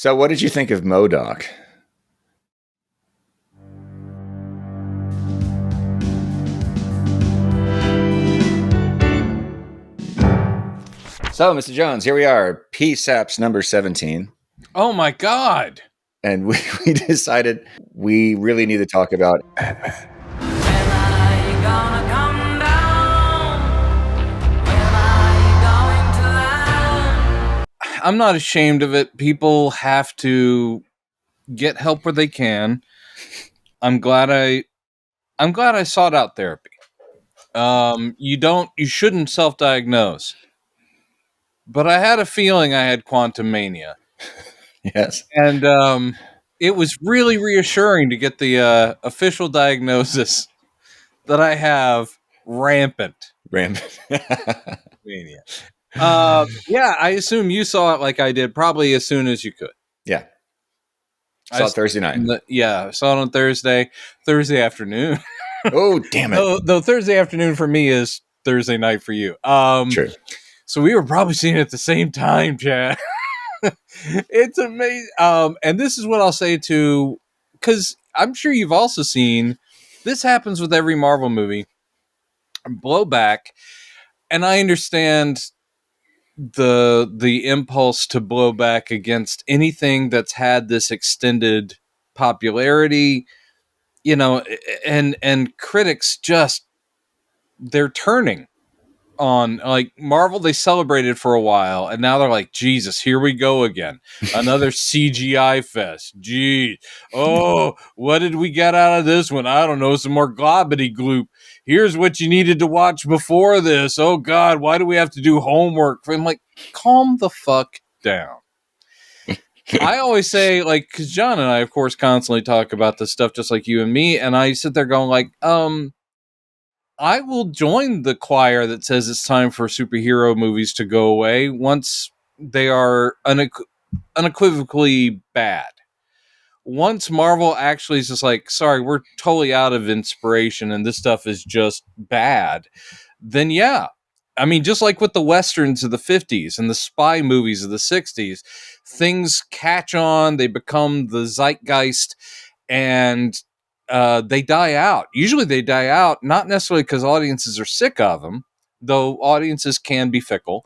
So what did you think of MODOK? So, Mr. Jones, here we are, Saps number 17. Oh my God. And we decided we really need to talk about Ant-Man. I'm not ashamed of it. People have to get help where they can. I'm glad I sought out therapy. You shouldn't self-diagnose. But I had a feeling I had Quantumania. Yes. And it was really reassuring to get the official diagnosis that I have rampant mania. Yeah, I assume you saw it like I did, probably as soon as you could. Yeah. Saw it Thursday night. I saw it on Thursday afternoon. Oh, damn it. Though Thursday afternoon for me is Thursday night for you. True. So we were probably seeing it at the same time, Chad. It's amazing. And this is what I'll say to, because I'm sure you've also seen, this happens with every Marvel movie, blowback, and I understand the impulse to blow back against anything that's had this extended popularity, and critics just, they're turning on, like, Marvel. They celebrated for a while, and now they're like, Jesus, here we go again. Another CGI fest. Gee. Oh, what did we get out of this one? I don't know, some more globbity gloop. Here's what you needed to watch before this. Oh, God, why do we have to do homework? I'm like, calm the fuck down. I always say, like, because John and I, of course, constantly talk about this stuff just like you and me, and I sit there going, like, I will join the choir that says it's time for superhero movies to go away once they are unequivocally bad. Once Marvel actually is just like, sorry, we're totally out of inspiration and this stuff is just bad, then yeah. I mean, just like with the Westerns of the 50s and the spy movies of the 60s, things catch on, they become the zeitgeist, and they die out. Usually they die out, not necessarily because audiences are sick of them, though audiences can be fickle,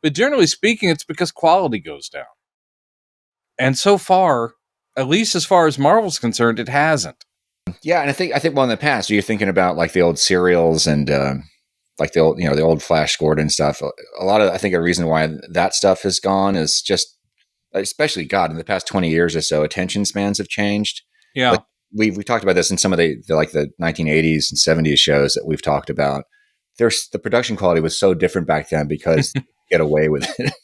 but generally speaking, it's because quality goes down. And so far, at least as far as Marvel's concerned, it hasn't. Yeah, and I think well, in the past, you're thinking about like the old serials and like the old, the old Flash Gordon stuff. A lot of, I think, a reason why that stuff has gone is just, especially, God, in the past 20 years or so, attention spans have changed. Yeah. Like, we talked about this in some of the like the 1980s and 70s shows that we've talked about. The production quality was so different back then because they could get away with it.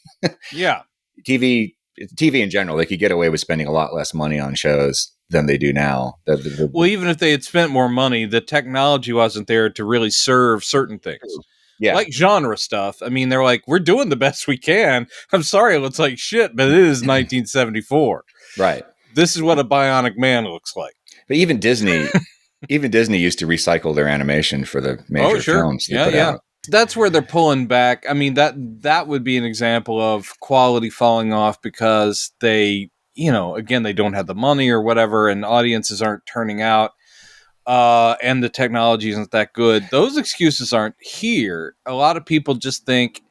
Yeah. TV in general, they could get away with spending a lot less money on shows than they do now. Well, even if they had spent more money, the technology wasn't there to really serve certain things. Yeah. Like genre stuff. I mean, they're like, we're doing the best we can. I'm sorry it looks like shit, but it is 1974. Right. This is what a bionic man looks like. But even Disney used to recycle their animation for the major films they put out. That's where they're pulling back. I mean, that would be an example of quality falling off because they, again, they don't have the money or whatever, and audiences aren't turning out, and the technology isn't that good. Those excuses aren't here. A lot of people just think,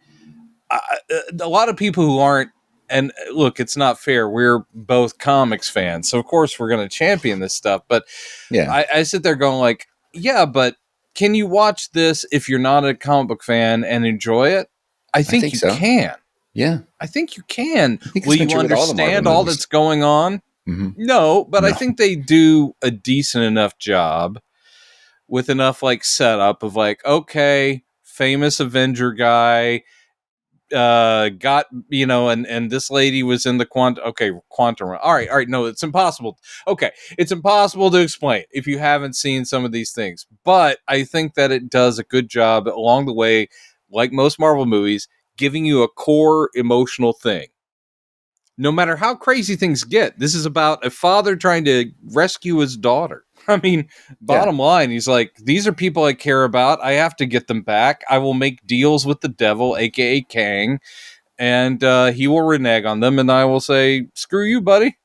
a lot of people who aren't, and look, it's not fair. We're both comics fans, so of course we're going to champion this stuff. But yeah, I sit there going like, yeah, but can you watch this if you're not a comic book fan and enjoy it? I think you so. Can. Yeah, I think you can. Will you understand all that's going on? Mm-hmm. No, but no. I think they do a decent enough job with enough like setup of like, okay, famous Avenger guy. Got, and this lady was in the quantum. All right. No, it's impossible. Okay. It's impossible to explain if you haven't seen some of these things, but I think that it does a good job along the way, like most Marvel movies, giving you a core emotional thing. No matter how crazy things get, this is about a father trying to rescue his daughter. I mean, bottom line, he's like, these are people I care about. I have to get them back. I will make deals with the devil, aka Kang, and he will renege on them, and I will say, "Screw you, buddy."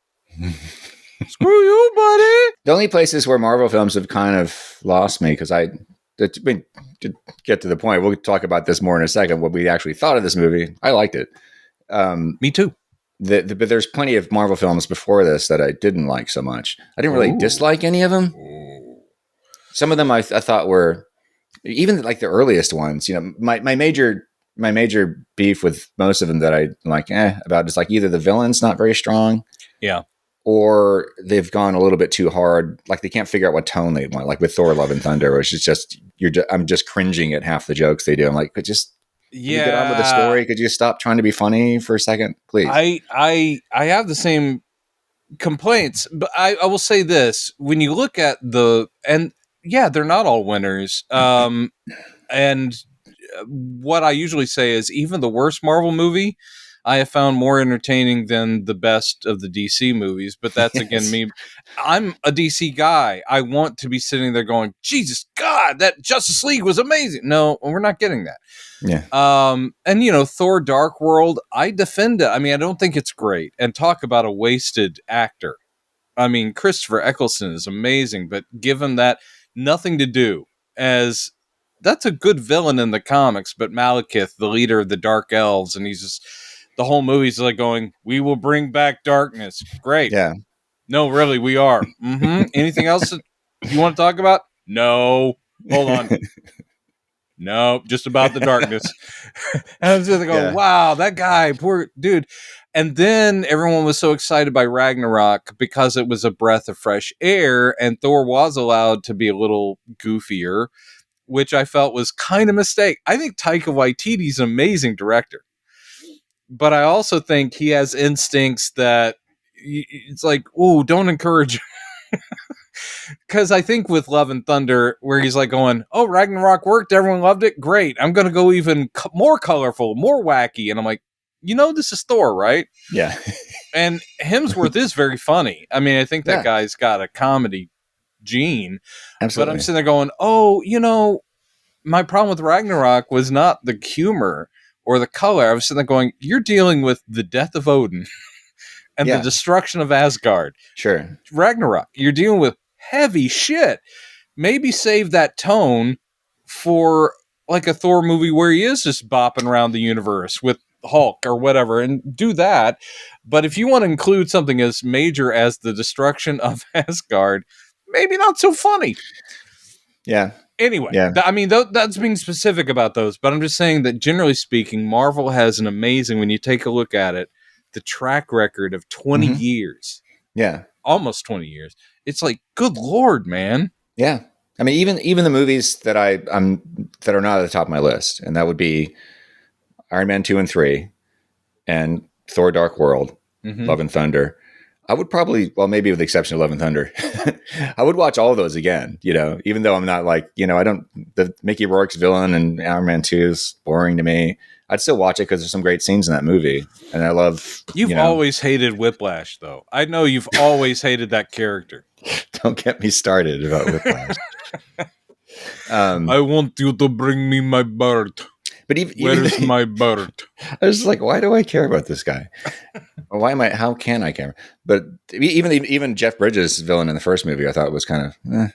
Screw you, buddy. The only places where Marvel films have kind of lost me, because to get to the point, we'll talk about this more in a second, what we actually thought of this movie. I liked it. Me too. But there's plenty of Marvel films before this that I didn't like so much. I didn't really dislike any of them. Some of them I thought were, even like the earliest ones, my major beef with most of them that I like about is like either the villain's not very strong. Yeah. Or they've gone a little bit too hard. Like they can't figure out what tone they want. Like with Thor: Love and Thunder, which is just I'm just cringing at half the jokes they do. I'm like, can you get on with the story? Could you stop trying to be funny for a second, please? I have the same complaints, but I will say this: when you look at they're not all winners. And what I usually say is, even the worst Marvel movie, I have found more entertaining than the best of the DC movies. But that's again me. I'm a DC guy. I want to be sitting there going, Jesus God, that Justice League was amazing. No, we're not getting that. Yeah. And Thor: Dark World, I defend it. I mean, I don't think it's great. And talk about a wasted actor. I mean, Christopher Eccleston is amazing, but give him that nothing to do, as that's a good villain in the comics, but Malekith, the leader of the Dark Elves, and he's just, the whole movie's like going, we will bring back darkness. Great. Yeah. No, really, we are. Mm-hmm. Anything else that you want to talk about? No. Hold on. No, just about the darkness. And I was just going, wow, that guy, poor dude. And then everyone was so excited by Ragnarok because it was a breath of fresh air, and Thor was allowed to be a little goofier, which I felt was kind of a mistake. I think Taika Waititi's an amazing director, but I also think he has instincts that it's like, oh, don't encourage. Because I think with Love and Thunder, where he's like going, oh, Ragnarok worked, everyone loved it, great, I'm going to go even more colorful, more wacky. And I'm like, this is Thor, right? Yeah. And Hemsworth is very funny. I mean, I think that guy's got a comedy gene. Absolutely. But I'm sitting there going, oh, my problem with Ragnarok was not the humor or the color. I was sitting there going, you're dealing with the death of Odin and the destruction of Asgard. Sure. Ragnarok, you're dealing with heavy shit. Maybe save that tone for like a Thor movie where he is just bopping around the universe with Hulk or whatever, and do that. But if you want to include something as major as the destruction of Asgard, maybe not so funny. Yeah. Anyway, that's being specific about those, but I'm just saying that generally speaking, Marvel has an amazing, when you take a look at it, the track record of 20 years. Yeah. Almost 20 years. It's like, good Lord, man. Yeah. I mean, even the movies that that are not at the top of my list, and that would be Iron Man 2 and 3 and Thor: Dark World, Love and Thunder. I would probably, well, maybe with the exception of Love and Thunder, I would watch all of those again, even though I'm not like, the Mickey Rourke's villain and Iron Man 2 is boring to me. I'd still watch it because there's some great scenes in that movie. And I love... You've always hated Whiplash, though. I know you've always hated that character. Don't get me started about Whiplash. I want you to bring me my bird. But where's my bird? I was like, why do I care about this guy? How can I care? But even Jeff Bridges' villain in the first movie, I thought was kind of...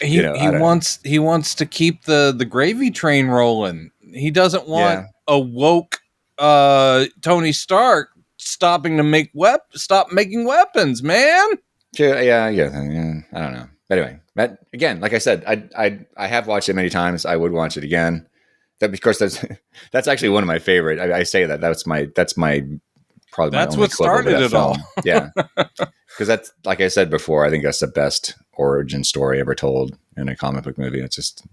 He wants to keep the gravy train rolling. He doesn't want a woke Tony Stark stopping to stop making weapons, man. Sure, yeah, I don't know. Anyway, again, like I said, I have watched it many times. I would watch it again. That, because that's actually one of my favorite. I say that's my probably my only what started it all. Yeah, because that's, like I said before, I think that's the best origin story ever told in a comic book movie. It's just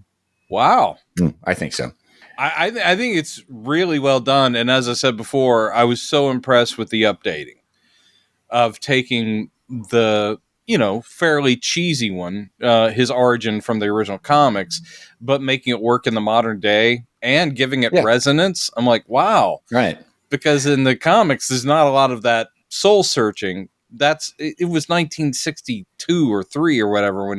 wow. I think so. I think it's really well done. And as I said before, I was so impressed with the updating of taking the, fairly cheesy one, his origin from the original comics, but making it work in the modern day and giving it resonance. I'm like, wow. Right. Because in the comics, there's not a lot of that soul searching. It was 1962 or 3 or whatever.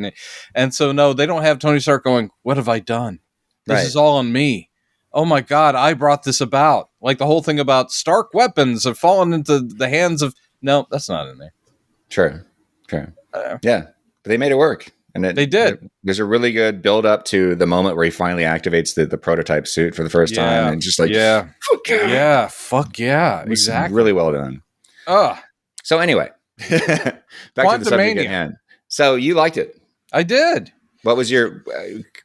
And so, no, they don't have Tony Stark going, what have I done? This is all on me. oh my God, I brought this about. Like the whole thing about Stark weapons have fallen into the hands of... No, that's not in there. True. Yeah, but they made it work. And they did. There's a really good build up to the moment where he finally activates the prototype suit for the first time, and just like, fuck yeah, exactly, really well done. So anyway, back to the subject at hand. So you liked it? I did. What was your?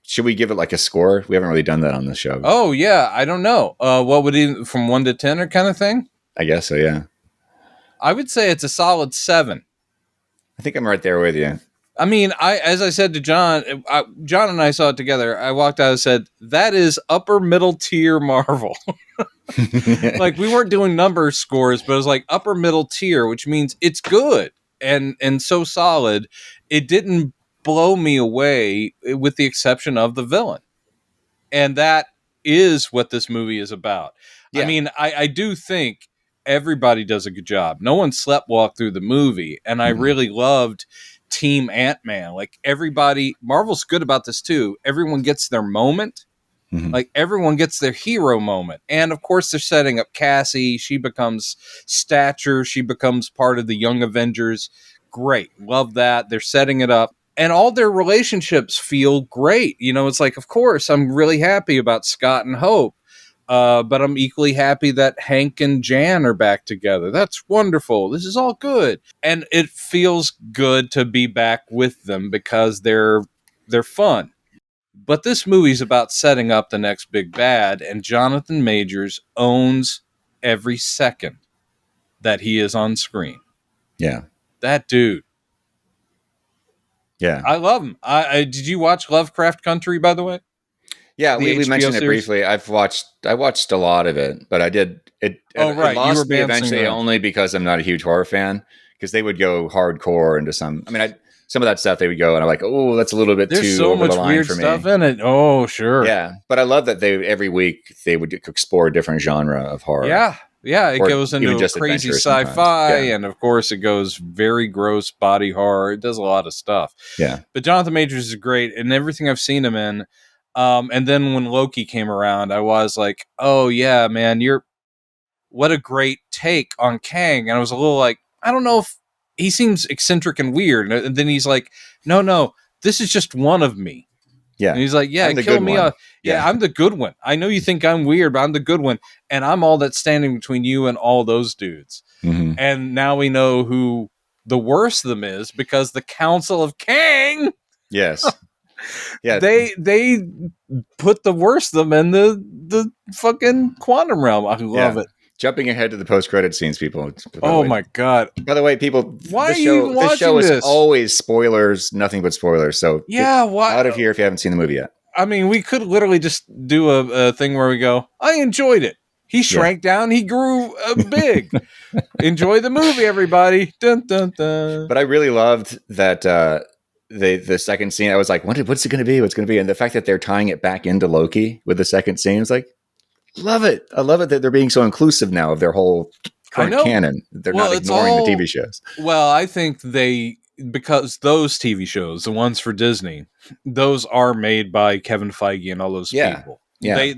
Should we give it like a score? We haven't really done that on the show. Oh yeah, I don't know. What would it from 1 to 10 or kind of thing? I guess so. Yeah. I would say it's a solid 7. I think I'm right there with you. I mean, as I said to John, John and I saw it together. I walked out and said, that is upper middle tier Marvel. Like, we weren't doing number scores, but it was like upper middle tier, which means it's good and so solid. It didn't blow me away, with the exception of the villain. And that is what this movie is about. Yeah. I mean, I do think everybody does a good job. No one sleptwalked through the movie, and I really loved Team Ant-Man. Like, everybody, Marvel's good about this too. Everyone gets their moment. Like, everyone gets their hero moment. And of course, they're setting up Cassie. She becomes Stature. She becomes part of the Young Avengers. Great. Love that. They're setting it up. And all their relationships feel great. You know, it's like, of course, I'm really happy about Scott and Hope. But I'm equally happy that Hank and Jan are back together. That's wonderful. This is all good. And it feels good to be back with them because they're fun. But this movie's about setting up the next big bad, and Jonathan Majors owns every second that he is on screen. Yeah. That dude. Yeah. I love him. Did you watch Lovecraft Country, by the way? Yeah, we mentioned it briefly. I watched a lot of it, but I did it. Oh, right. It lost me eventually only because I'm not a huge horror fan, because they would go hardcore into some. I mean, some of that stuff they would go, and I'm like, oh, that's a little bit too so over much the line weird for me. Stuff in it. Oh, sure. Yeah, but I love that every week they would explore a different genre of horror. Yeah. Yeah, it goes into a crazy sci-fi, and of course it goes very gross body horror. It does a lot of stuff. Yeah. But Jonathan Majors is great, and everything I've seen him in. And then when Loki came around, I was like, oh yeah, man, what a great take on Kang. And I was a little like, I don't know if he seems eccentric and weird. And then he's like, no, this is just one of me. Yeah. And he's like, yeah, kill me off. Yeah, I'm the good one. I know you think I'm weird, but I'm the good one. And I'm all that's standing between you and all those dudes. Mm-hmm. And now we know who the worst of them is, because the Council of Kang. Yes. Yeah. They put the worst of them in the fucking quantum realm. I love it. Jumping ahead to the post-credit scenes, people. Oh my God. By the way, people, why are you watching this? This show is always spoilers, nothing but spoilers. So yeah, get out of here if you haven't seen the movie yet. I mean, we could literally just do a thing where we go, I enjoyed it. He shrank down. He grew big. Enjoy the movie, everybody. Dun, dun, dun. But I really loved that the second scene. I was like, what's it going to be? What's going to be? And the fact that they're tying it back into Loki with the second scene is like, love it. I love it that they're being so inclusive now of their whole current canon. They're not ignoring the TV shows. Well, I think because those TV shows, the ones for Disney, those are made by Kevin Feige and all those people. Yeah.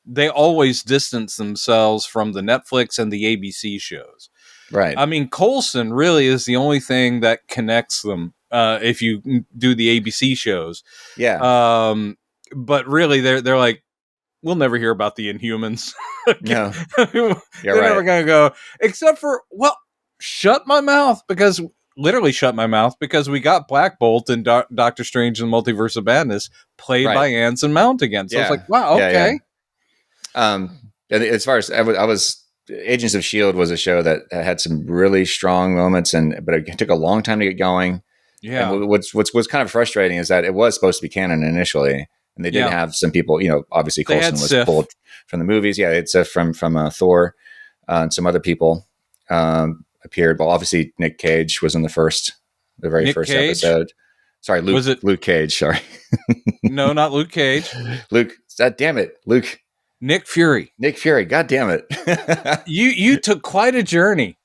They always distance themselves from the Netflix and the ABC shows. Right. I mean, Coulson really is the only thing that connects them if you do the ABC shows. Yeah. But really, they're like, we'll never hear about the Inhumans. No. They're never going to go, except for, shut my mouth, because we got Black Bolt and Doctor Strange and the Multiverse of Madness played by Anson Mount again. So it's like, wow, okay. And as far as I was, Agents of S.H.I.E.L.D. was a show that had some really strong moments, but it took a long time to get going. Yeah. And what's kind of frustrating is that it was supposed to be canon initially, and they did have some people, obviously Coulson was pulled from the movies. Yeah, it's from Thor, and some other people appeared. Well, obviously Nick Cage was in the very first episode. Sorry, Luke. Was it Luke Cage? Sorry. No, not Luke Cage. Luke. Damn it, Luke. Nick Fury. God damn it. You took quite a journey.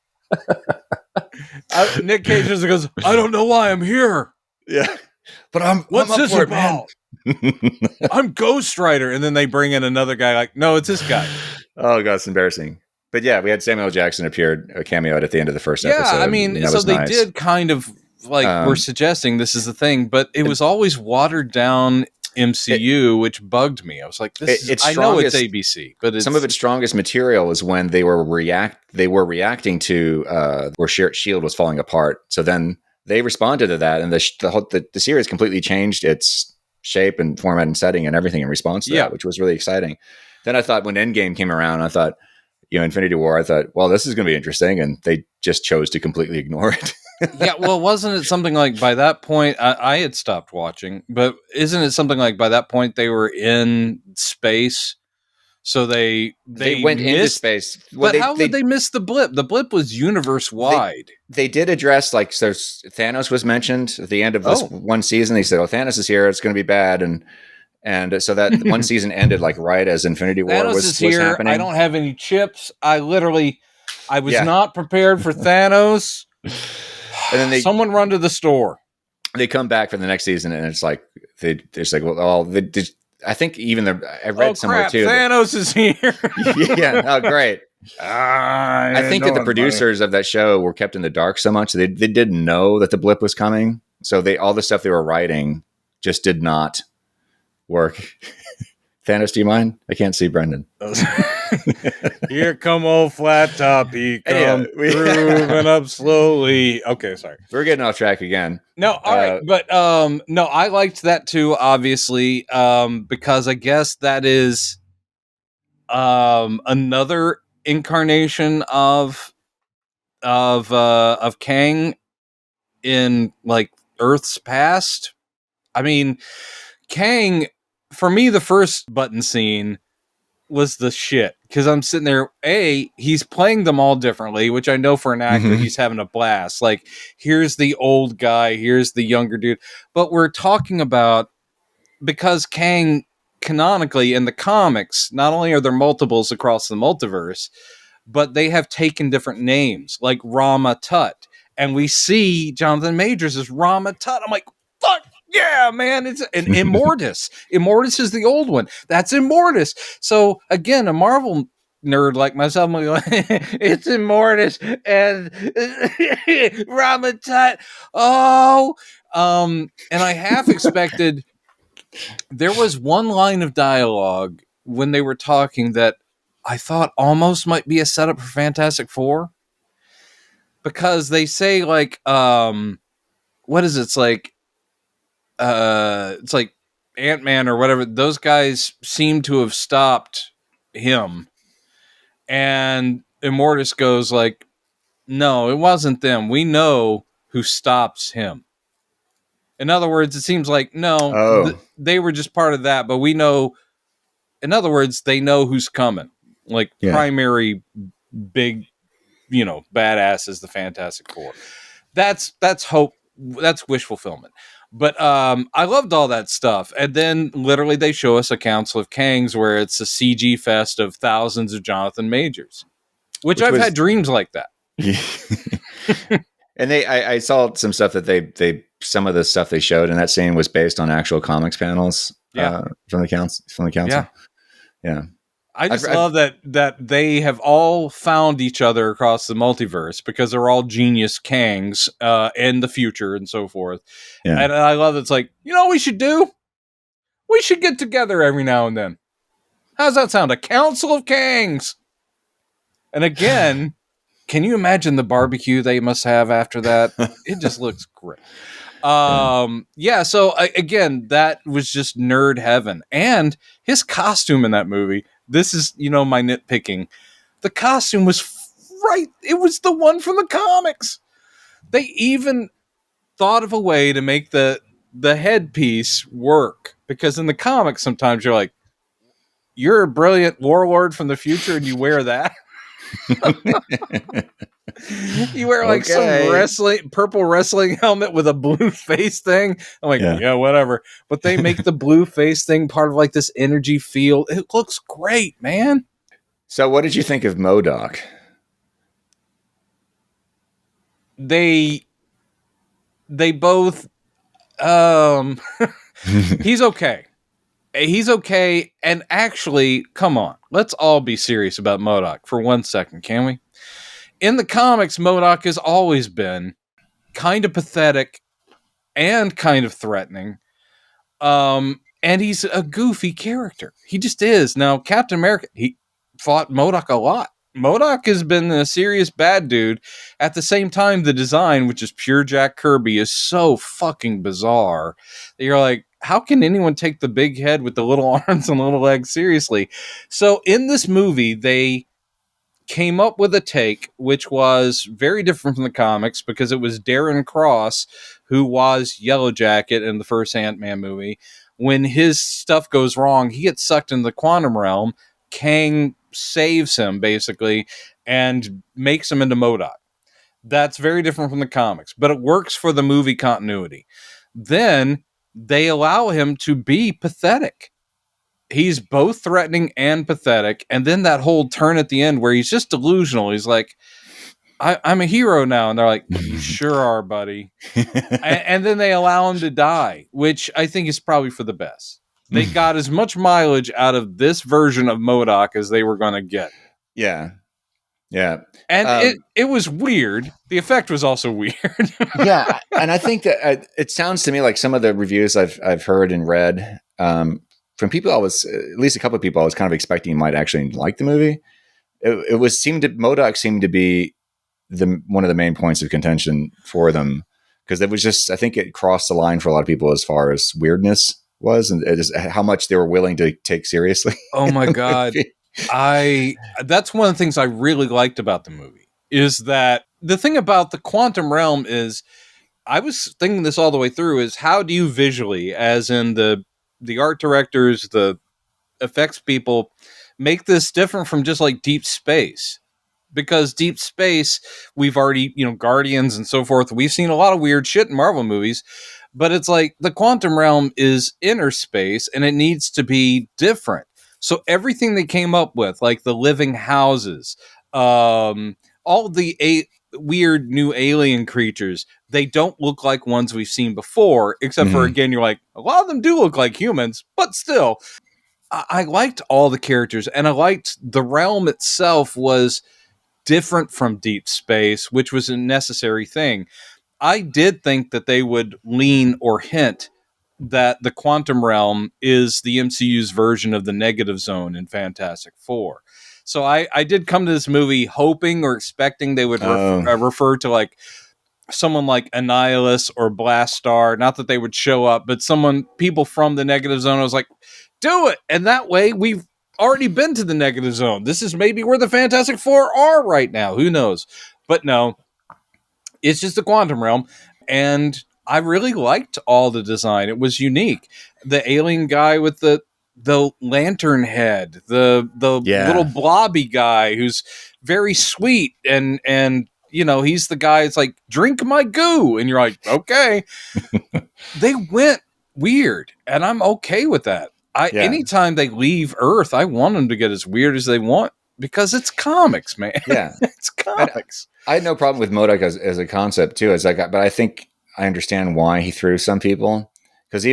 Nick Cage just goes, I don't know why I'm here. Yeah. But I'm What's up this for about? It, man. I'm Ghost Rider. And then they bring in another guy like, no, it's this guy. Oh, God, it's embarrassing. But yeah, we had Samuel L. Jackson appeared, a cameo at the end of the first episode. Yeah, I mean, so they did kind of like we're suggesting this is the thing, but it was always watered down MCU, which bugged me. I was like, I know it's ABC, but some of its strongest material was when they were reacting to where Shield was falling apart. So then they responded to that, and the series completely changed its shape and format and setting and everything in response to that, which was really exciting. Then I thought when Endgame came around, I thought, Infinity War, I thought, well, this is going to be interesting, and they just chose to completely ignore it. Yeah, well, wasn't it something like by that point, I had stopped watching, but isn't it something like by that point they were in space? So they went into space. Well, but how would they miss the blip? The blip was universe wide. They did address, like, so Thanos was mentioned at the end of this one season. They said, oh, Thanos is here. It's going to be bad. And so that one season ended like right as Infinity War was happening. I don't have any chips. I was not prepared for Thanos. And then someone run to the store. They come back for the next season, and it's like I think even I read somewhere too. Thanos is here. Yeah. Oh, great. I think that the producers of that show were kept in the dark so much they didn't know that the blip was coming. So all the stuff they were writing just did not work. Thanos, do you mind? I can't see Brendan. Here come old flat top. He come moving up slowly. Okay, sorry. We're getting off track again. No, all right. But no, I liked that too, obviously, because I guess that is another incarnation of Kang in like Earth's past. I mean, Kang, for me, the first button scene was the shit, because I'm sitting there, he's playing them all differently, which I know for an actor, he's having a blast. Like, here's the old guy, here's the younger dude. But we're talking about, because Kang, canonically, in the comics, not only are there multiples across the multiverse, but they have taken different names, like Rama Tut. And we see Jonathan Majors as Rama Tut. I'm like, fuck! Yeah, man, it's an Immortus. Immortus is the old one. That's Immortus. So again, a Marvel nerd like myself, I'm like, it's Immortus and Rama Tut. Oh, and I half expected. There was one line of dialogue when they were talking that I thought almost might be a setup for Fantastic Four, because they say like, what is it? It's like Ant-Man or whatever. Those guys seem to have stopped him, and Immortus goes like, no, it wasn't them. We know who stops him. In other words, it seems like, no, they were just part of that, but we know, in other words, they know who's coming. Like, primary big, badass is the Fantastic Four. That's hope. That's wish fulfillment. But I loved all that stuff. And then literally they show us a Council of Kangs where it's a CG fest of thousands of Jonathan Majors, which I've had dreams like that. And I saw some stuff that some of the stuff they showed in that scene was based on actual comics panels from the council. Yeah. I just love that they have all found each other across the multiverse, because they're all genius Kangs in the future and so forth. Yeah. And I love that it's like, what we should do? We should get together every now and then. How's that sound? A Council of Kangs. And again, can you imagine the barbecue they must have after that? It just looks great. So again, that was just nerd heaven. And his costume in that movie, this is, my nitpicking. The costume was right. It was the one from the comics. They even thought of a way to make the headpiece work, because in the comics, sometimes you're like, you're a brilliant warlord from the future and you wear that. You wear like some purple wrestling helmet with a blue face thing. I'm like, yeah, whatever. But they make the blue face thing part of like this energy field. It looks great, man. So what did you think of MODOK? They both He's okay. He's okay. And actually, come on, let's all be serious about MODOK for 1 second, can we? In the comics, MODOK has always been kind of pathetic and kind of threatening. And he's a goofy character. He just is. Now, Captain America, he fought MODOK a lot. MODOK has been a serious bad dude. At the same time, the design, which is pure Jack Kirby, is so fucking bizarre that you're like, how can anyone take the big head with the little arms and little legs seriously? So in this movie, they came up with a take which was very different from the comics because it was Darren Cross, who was Yellow Jacket in the first Ant-Man movie. When his stuff goes wrong, he gets sucked into the quantum realm. Kang saves him, basically, and makes him into MODOK. That's very different from the comics, but it works for the movie continuity. Then they allow him to be pathetic. He's both threatening and pathetic. And then that whole turn at the end where he's just delusional. He's like, I'm a hero now. And they're like, you sure are, buddy. And then they allow him to die, which I think is probably for the best. They got as much mileage out of this version of MODOK as they were going to get. Yeah. Yeah. And it was weird. The effect was also weird. Yeah. And I think that it sounds to me like some of the reviews I've heard and read from people at least a couple of people I was kind of expecting might actually like the movie. MODOK seemed to be one of the main points of contention for them because it was just, I think it crossed the line for a lot of people as far as weirdness was and how much they were willing to take seriously. Oh my God. That's one of the things I really liked about the movie is that the thing about the quantum realm is I was thinking this all the way through is how do you visually, as in the art directors, the effects people, make this different from just like Deep Space? Because Deep Space, we've already, Guardians and so forth. We've seen a lot of weird shit in Marvel movies, but it's like the quantum realm is inner space and it needs to be different. So everything they came up with, like the living houses, all the weird new alien creatures, they don't look like ones we've seen before, except for, again, you're like, a lot of them do look like humans, but still, I liked all the characters and I liked the realm itself was different from Deep Space, which was a necessary thing. I did think that they would lean or hint that the quantum realm is the MCU's version of the negative zone in Fantastic Four. So I did come to this movie hoping or expecting they would refer to like someone like Annihilus or Blastar. Not that they would show up, but people from the negative zone. I was like, do it. And that way we've already been to the negative zone. This is maybe where the Fantastic Four are right now. Who knows? But no, it's just the quantum realm. And I really liked all the design. It was unique. The alien guy with the lantern head, the little blobby guy who's very sweet and he's the guy that's like, drink my goo. And you're like, okay. They went weird and I'm okay with that. Anytime they leave Earth, I want them to get as weird as they want because it's comics, man. Yeah. It's comics. I had no problem with MODOK as a concept too. But I think I understand why he threw some people because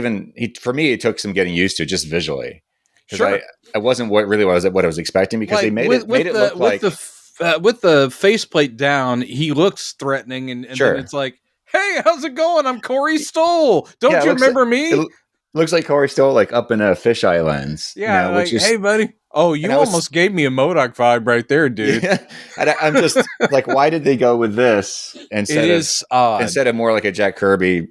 for me, it took some getting used to just visually. Because I wasn't what I was expecting because they made it look like with the faceplate down, he looks threatening and then it's like, hey, how's it going? I'm Corey Stoll. Don't you remember me? It looks like Corey Stoll like up in a fisheye lens. Yeah, hey buddy. Oh, you almost gave me a MODOK vibe right there, dude. Yeah, and I'm just like, why did they go with this instead of more like a Jack Kirby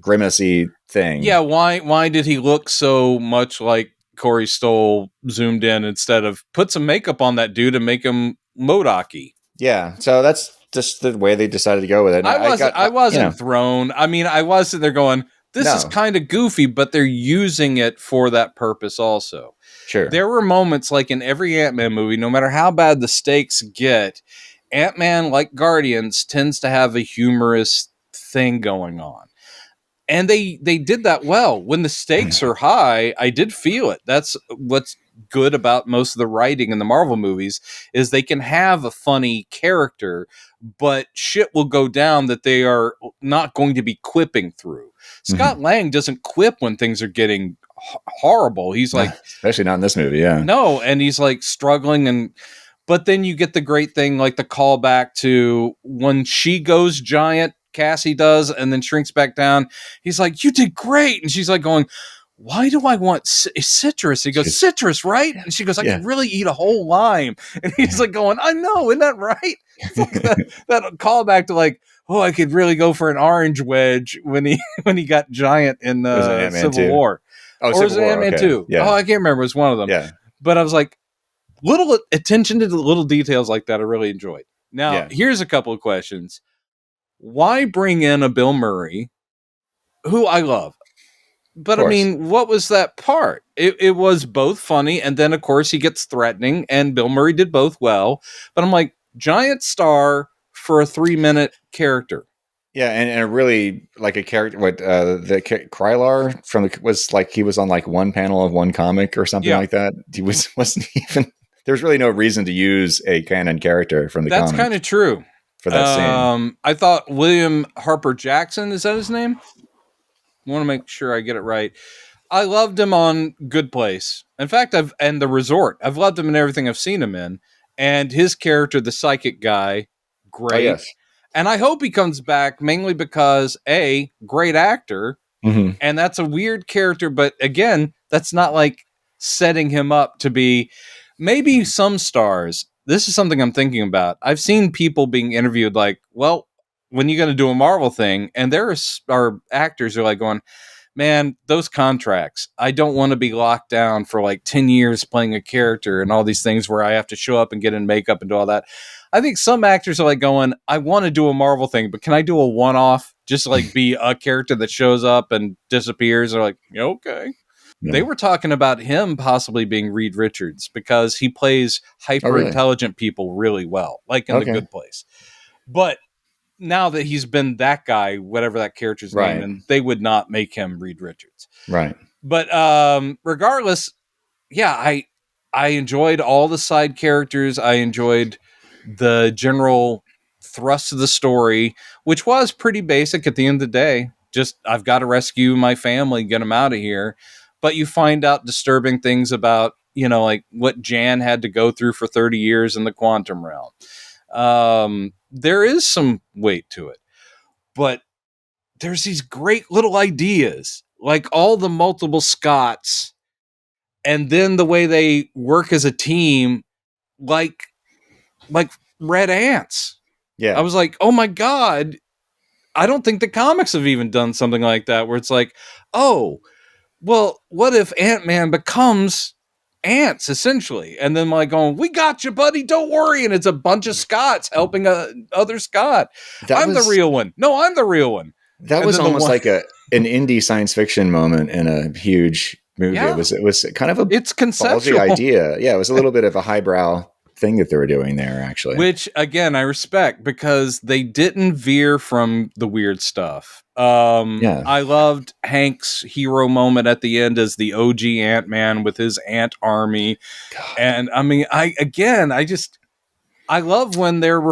grimacy thing? Yeah, why did he look so much like Corey Stoll zoomed in instead of put some makeup on that dude and make him MODOK-y? Yeah, so that's just the way they decided to go with it. I wasn't thrown. I mean, I was sitting there going, this is kind of goofy, but they're using it for that purpose also. Sure. There were moments like in every Ant-Man movie, no matter how bad the stakes get, Ant-Man, like Guardians, tends to have a humorous thing going on. And they did that well. When the stakes are high, I did feel it. That's what's good about most of the writing in the Marvel movies is they can have a funny character, but shit will go down that they are not going to be quipping through. Scott Lang doesn't quip when things are getting horrible. He's like, especially not in this movie. Yeah, no. And he's like struggling. But then you get the great thing, like the callback to when she goes giant, Cassie does, and then shrinks back down. He's like, you did great. And she's like going, why do I want citrus? He goes, citrus, right? And she goes, I could really eat a whole lime. And he's like going, I know, isn't that right? It's like that callback to like, oh, I could really go for an orange wedge when he got giant in Civil War. Oh, or was it Ant-Man 2? Yeah. Oh, I can't remember. It was one of them. Yeah. But I was like, little attention to the little details like that I really enjoyed. Now, here's a couple of questions. Why bring in a Bill Murray, who I love? But I mean, what was that part? It was both funny, and then, of course, he gets threatening, and Bill Murray did both well. But I'm like, giant star for a 3-minute character. Yeah, and a really like a character. What the Krylar from was like he was on like one panel of one comic or something like that. He wasn't even. There's really no reason to use a canon character from the comic. That's kind of true for that scene. I thought William Harper Jackson, is that his name? I want to make sure I get it right. I loved him on Good Place. In fact, and The Resort. I've loved him in everything I've seen him in. And his character, the psychic guy, great. Oh, yes. And I hope he comes back mainly because, A, great actor, and that's a weird character, but again, that's not like setting him up to be maybe some stars. This is something I'm thinking about. I've seen people being interviewed like, well, when you're going to do a Marvel thing, and there are actors who are like going, man, those contracts, I don't want to be locked down for like 10 years playing a character and all these things where I have to show up and get in makeup and do all that. I think some actors are like going, I want to do a Marvel thing, but can I do a one-off? Just like be a character that shows up and disappears? They're like, okay. Yeah. They were talking about him possibly being Reed Richards because he plays hyper-intelligent people really well, like in The Good Place. But now that he's been that guy, whatever that character's name, and they would not make him Reed Richards. Right. But regardless, I enjoyed all the side characters. I enjoyed the general thrust of the story, which was pretty basic at the end of the day. Just, I've got to rescue my family, get them out of here. But you find out disturbing things about, like what Jan had to go through for 30 years in the quantum realm. There is some weight to it, but there's these great little ideas, like all the multiple Scotts, and then the way they work as a team, like red ants. Yeah. I was like, oh my God, I don't think the comics have even done something like that, where it's like, oh, well, what if Ant-Man becomes ants, essentially? And then like going, we got you, buddy, don't worry. And it's a bunch of Scotts helping other Scott. I'm the real one. No, I'm the real one. That was almost like an indie science fiction moment in a huge movie. Yeah. It was kind of it's conceptual idea. Yeah, it was a little bit of a highbrow thing that they were doing there, actually. Which, again, I respect because they didn't veer from the weird stuff. I loved Hank's hero moment at the end as the OG Ant-Man with his ant army. God. And I mean, I love when they're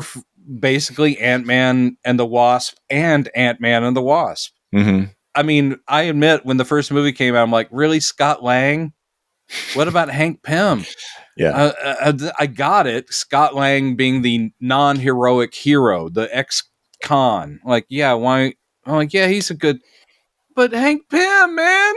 basically Ant-Man and the Wasp and Ant-Man and the Wasp. Mm-hmm. I mean, I admit when the first movie came out, I'm like, really, Scott Lang? What about Hank Pym? Yeah, I got it. Scott Lang being the non-heroic hero, the ex-con. Like, yeah, why? I'm like, yeah, he's a good. But Hank Pym, man,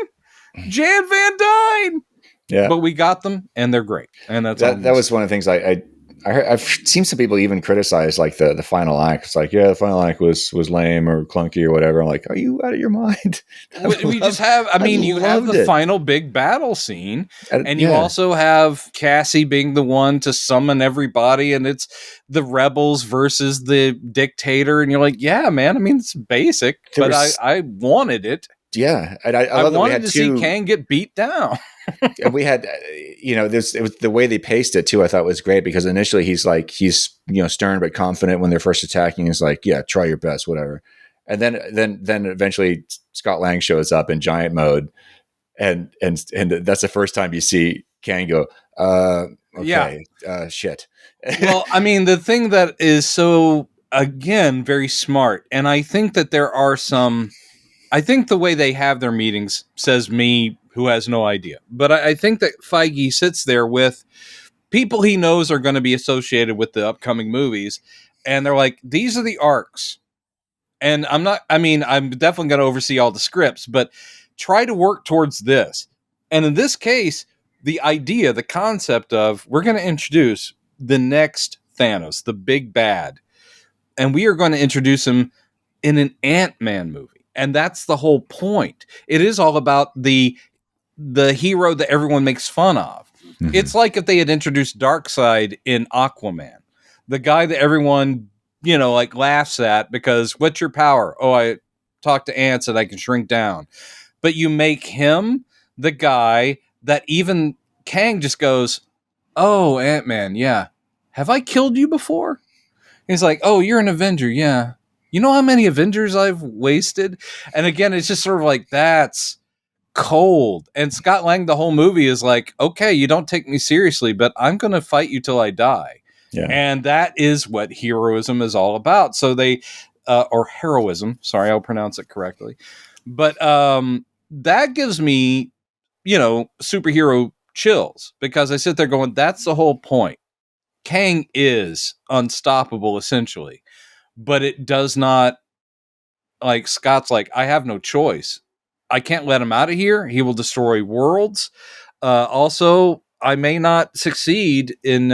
Jan Van Dyne. Yeah, but we got them, and they're great. And that was one of the things I heard. I've seen some people even criticize like the final act. It's like, yeah, the final act was lame or clunky or whatever. I'm like, are you out of your mind? You have the final big battle scene, and you also have Cassie being the one to summon everybody, and it's the rebels versus the dictator, and you're like, yeah, man. I mean, it's basic, but I wanted it. Yeah, and I love wanted to see Kang get beat down. And we had, it was the way they paced it too. I thought was great because initially he's stern but confident when they're first attacking. He's like, yeah, try your best, whatever. And then eventually Scott Lang shows up in giant mode, and that's the first time you see Kang go, okay, shit. Well, I mean, the thing that is so, again, very smart, and I think that there are some, I think the way they have their meetings says me, who has no idea, but I think that Feige sits there with people he knows are going to be associated with the upcoming movies, and they're like, these are the arcs. And I'm definitely going to oversee all the scripts, but try to work towards this. And in this case, the idea, the concept of we're going to introduce the next Thanos, the big bad, and we are going to introduce him in an Ant-Man movie. And that's the whole point. It is all about the hero that everyone makes fun of. Mm-hmm. It's like if they had introduced Darkseid in Aquaman, the guy that everyone, like laughs at because what's your power? Oh, I talk to ants and I can shrink down. But you make him the guy that even Kang just goes, oh, Ant-Man, yeah. Have I killed you before? He's like, oh, you're an Avenger, yeah. You know how many Avengers I've wasted? And again, it's just sort of like, that's cold. And Scott Lang, the whole movie is like, okay, you don't take me seriously, but I'm going to fight you till I die. Yeah. And that is what heroism is all about. So they, or heroism, sorry, I'll pronounce it correctly. But that gives me, superhero chills because I sit there going, that's the whole point. Kang is unstoppable, essentially, but it does not, like Scott's like, I have no choice. I can't let him out of here. He will destroy worlds. Also, I may not succeed in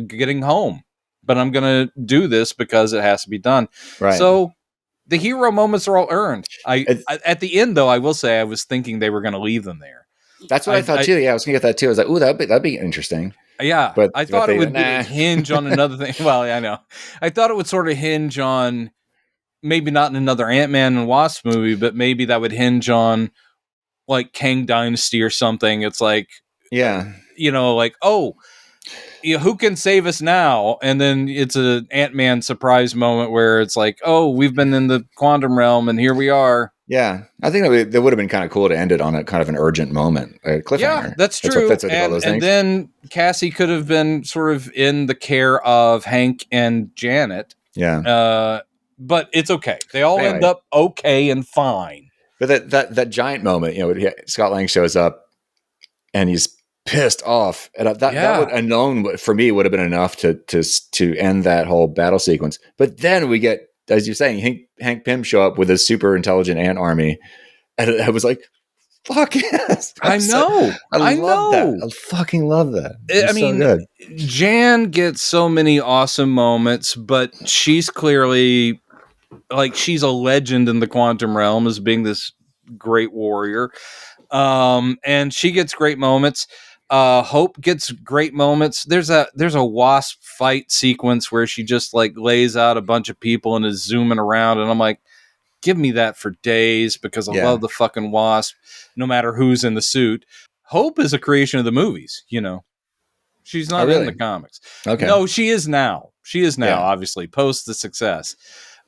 getting home, but I'm going to do this because it has to be done. Right. So the hero moments are all earned. At the end, though, I will say I was thinking they were going to leave them there. That's what I thought too. Yeah, I was going to get that too. I was like, ooh, that'd be interesting. Yeah, but I thought it would hinge on another thing. Well, yeah, I know. I thought it would sort of hinge on maybe not in another Ant-Man and Wasp movie, but maybe that would hinge on like Kang Dynasty or something. It's like, like, oh, who can save us now? And then it's an Ant-Man surprise moment where it's like, oh, we've been in the quantum realm and here we are. Yeah, I think that would have been kind of cool to end it on a kind of an urgent moment, a cliffhanger. Yeah, that's true. And then Cassie could have been sort of in the care of Hank and Janet. Yeah. But it's okay. They all end up okay and fine. But that giant moment, Scott Lang shows up and he's pissed off, and that would alone for me would have been enough to end that whole battle sequence. But then we get, as you're saying, Hank Pym show up with a super intelligent ant army, and I was like, "Fuck yes!" I know. I love that. I fucking love that. I mean, so good. Jan gets so many awesome moments, but she's clearly like she's a legend in the quantum realm as being this great warrior, and she gets great moments. Hope gets great moments. There's a Wasp fight sequence where she just like lays out a bunch of people and is zooming around, and I'm like, give me that for days because I love the fucking Wasp, no matter who's in the suit. Hope is a creation of the movies, She's not in the comics. Okay. No, she is now. Obviously, post the success.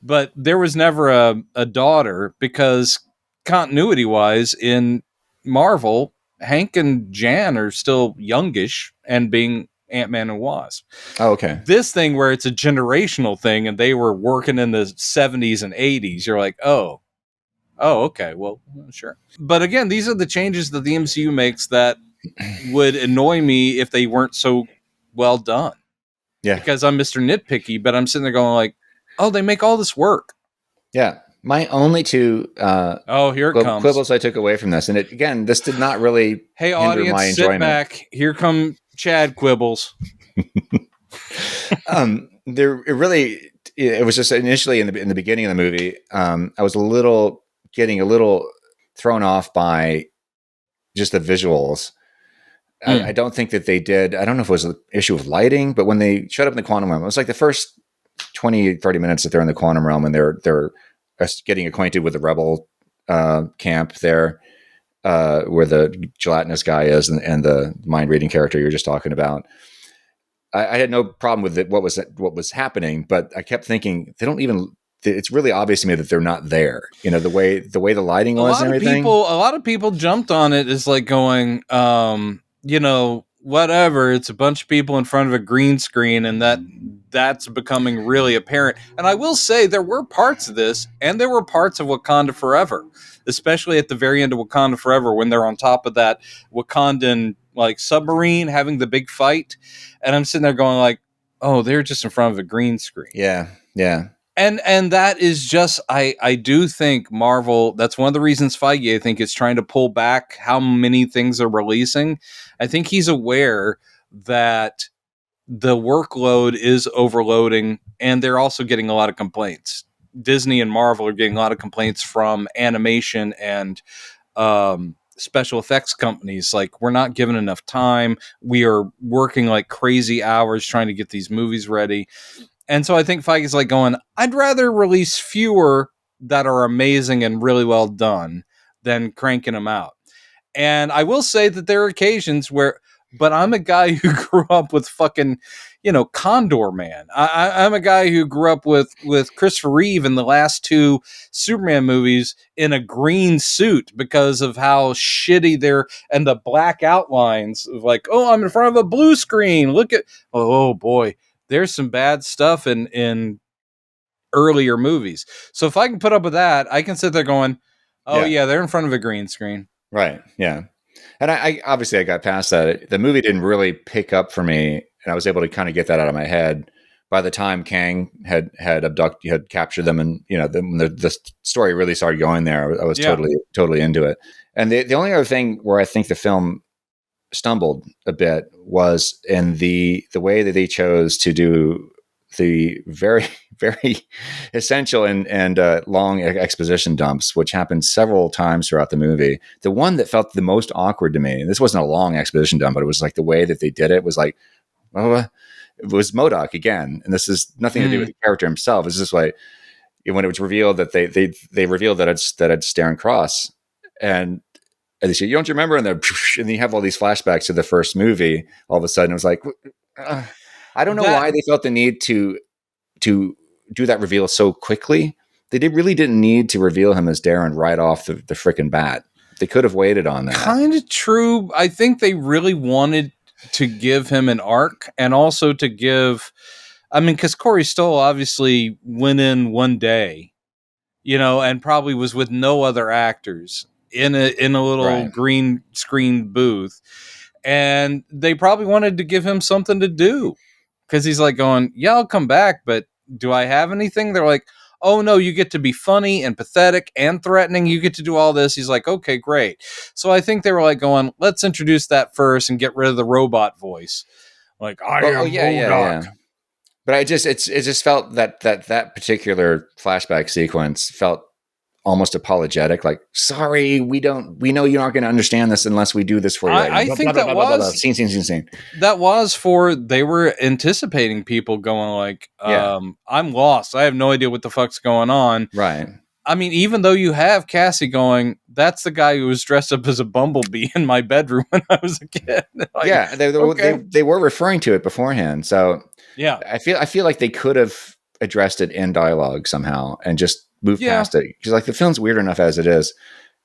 But there was never a daughter because continuity-wise in Marvel, Hank and Jan are still youngish and being Ant-Man and Wasp. Oh, okay. This thing where it's a generational thing and they were working in the 70s and 80s, you're like, oh, okay, well, sure. But again, these are the changes that the MCU makes that would annoy me if they weren't so well done. Yeah. Because I'm Mr. Nitpicky, but I'm sitting there going like, oh, they make all this work. Yeah. My only two here it comes. quibbles I took away from this, and this did not really hey hinder audience, my enjoyment. Sit back. Here come Chad quibbles. It was just initially in the beginning of the movie, I was getting a little thrown off by just the visuals. I don't think that they did. I don't know if it was an issue of lighting, but when they showed up in the quantum realm, it was like the first 20, 30 minutes that they're in the quantum realm and they're getting acquainted with the rebel camp there, where the gelatinous guy is and the mind reading character you're just talking about. I had no problem with it, what was happening, but I kept thinking they don't even. It's really obvious to me that they're not there. The way the lighting was and everything. A lot of people jumped on it as like going, whatever, it's a bunch of people in front of a green screen, and that's becoming really apparent. And I will say there were parts of this, and there were parts of Wakanda Forever, especially at the very end of Wakanda Forever when they're on top of that Wakandan like submarine having the big fight, and I'm sitting there going like, oh, they're just in front of a green screen. Yeah. And that is just, I do think Marvel, that's one of the reasons Feige, I think, is trying to pull back how many things are releasing. I think he's aware that the workload is overloading, and they're also getting a lot of complaints. Disney and Marvel are getting a lot of complaints from animation and special effects companies. Like, we're not given enough time. We are working like crazy hours trying to get these movies ready. And so I think Feige's like going, I'd rather release fewer that are amazing and really well done than cranking them out. And I will say that there are occasions where, but I'm a guy who grew up with fucking, Condor Man. I'm a guy who grew up with Christopher Reeve in the last 2 Superman movies in a green suit because of how shitty they're, and the black outlines of like, oh, I'm in front of a blue screen. Look at, oh boy. There's some bad stuff in earlier movies. So if I can put up with that, I can sit there going, oh yeah, they're in front of a green screen. Right. Yeah. And I obviously I got past that. The movie didn't really pick up for me, and I was able to kind of get that out of my head by the time Kang had captured them, and the story really started going there. I was totally into it. And the only other thing where I think the film stumbled a bit was in the way that they chose to do the very, very essential and long exposition dumps, which happened several times throughout the movie. The one that felt the most awkward to me, and this wasn't a long exposition dump, but it was like the way that they did it was like, it was MODOK again. And this is nothing to do with the character himself. It's just like when it was revealed that they revealed that it's Darren Cross, and they say, you don't remember? And then you have all these flashbacks to the first movie. All of a sudden, it was like, I don't know why they felt the need to do that reveal so quickly. They really didn't need to reveal him as Darren right off the frickin' bat. They could have waited on that. Kind of true. I think they really wanted to give him an arc, and also to give, because Corey Stoll obviously went in one day, and probably was with no other actors in a little green screen booth, and they probably wanted to give him something to do, because he's like going, yeah, I'll come back, but do I have anything? They're like, oh no, you get to be funny and pathetic and threatening, you get to do all this. He's like, okay, great. So I think they were like going, let's introduce that first and get rid of the robot voice, like, I am MODOK. But it just felt that particular flashback sequence felt almost apologetic, like, sorry, we know you're not going to understand this unless we do this for you. I think that was scene. That was for, they were anticipating people going like, I'm lost. I have no idea what the fuck's going on. Right. Even though you have Cassie going, that's the guy who was dressed up as a bumblebee in my bedroom when I was a kid. Like, they were referring to it beforehand. So yeah, I feel like they could have addressed it in dialogue somehow and just move past it, because like the film's weird enough as it is.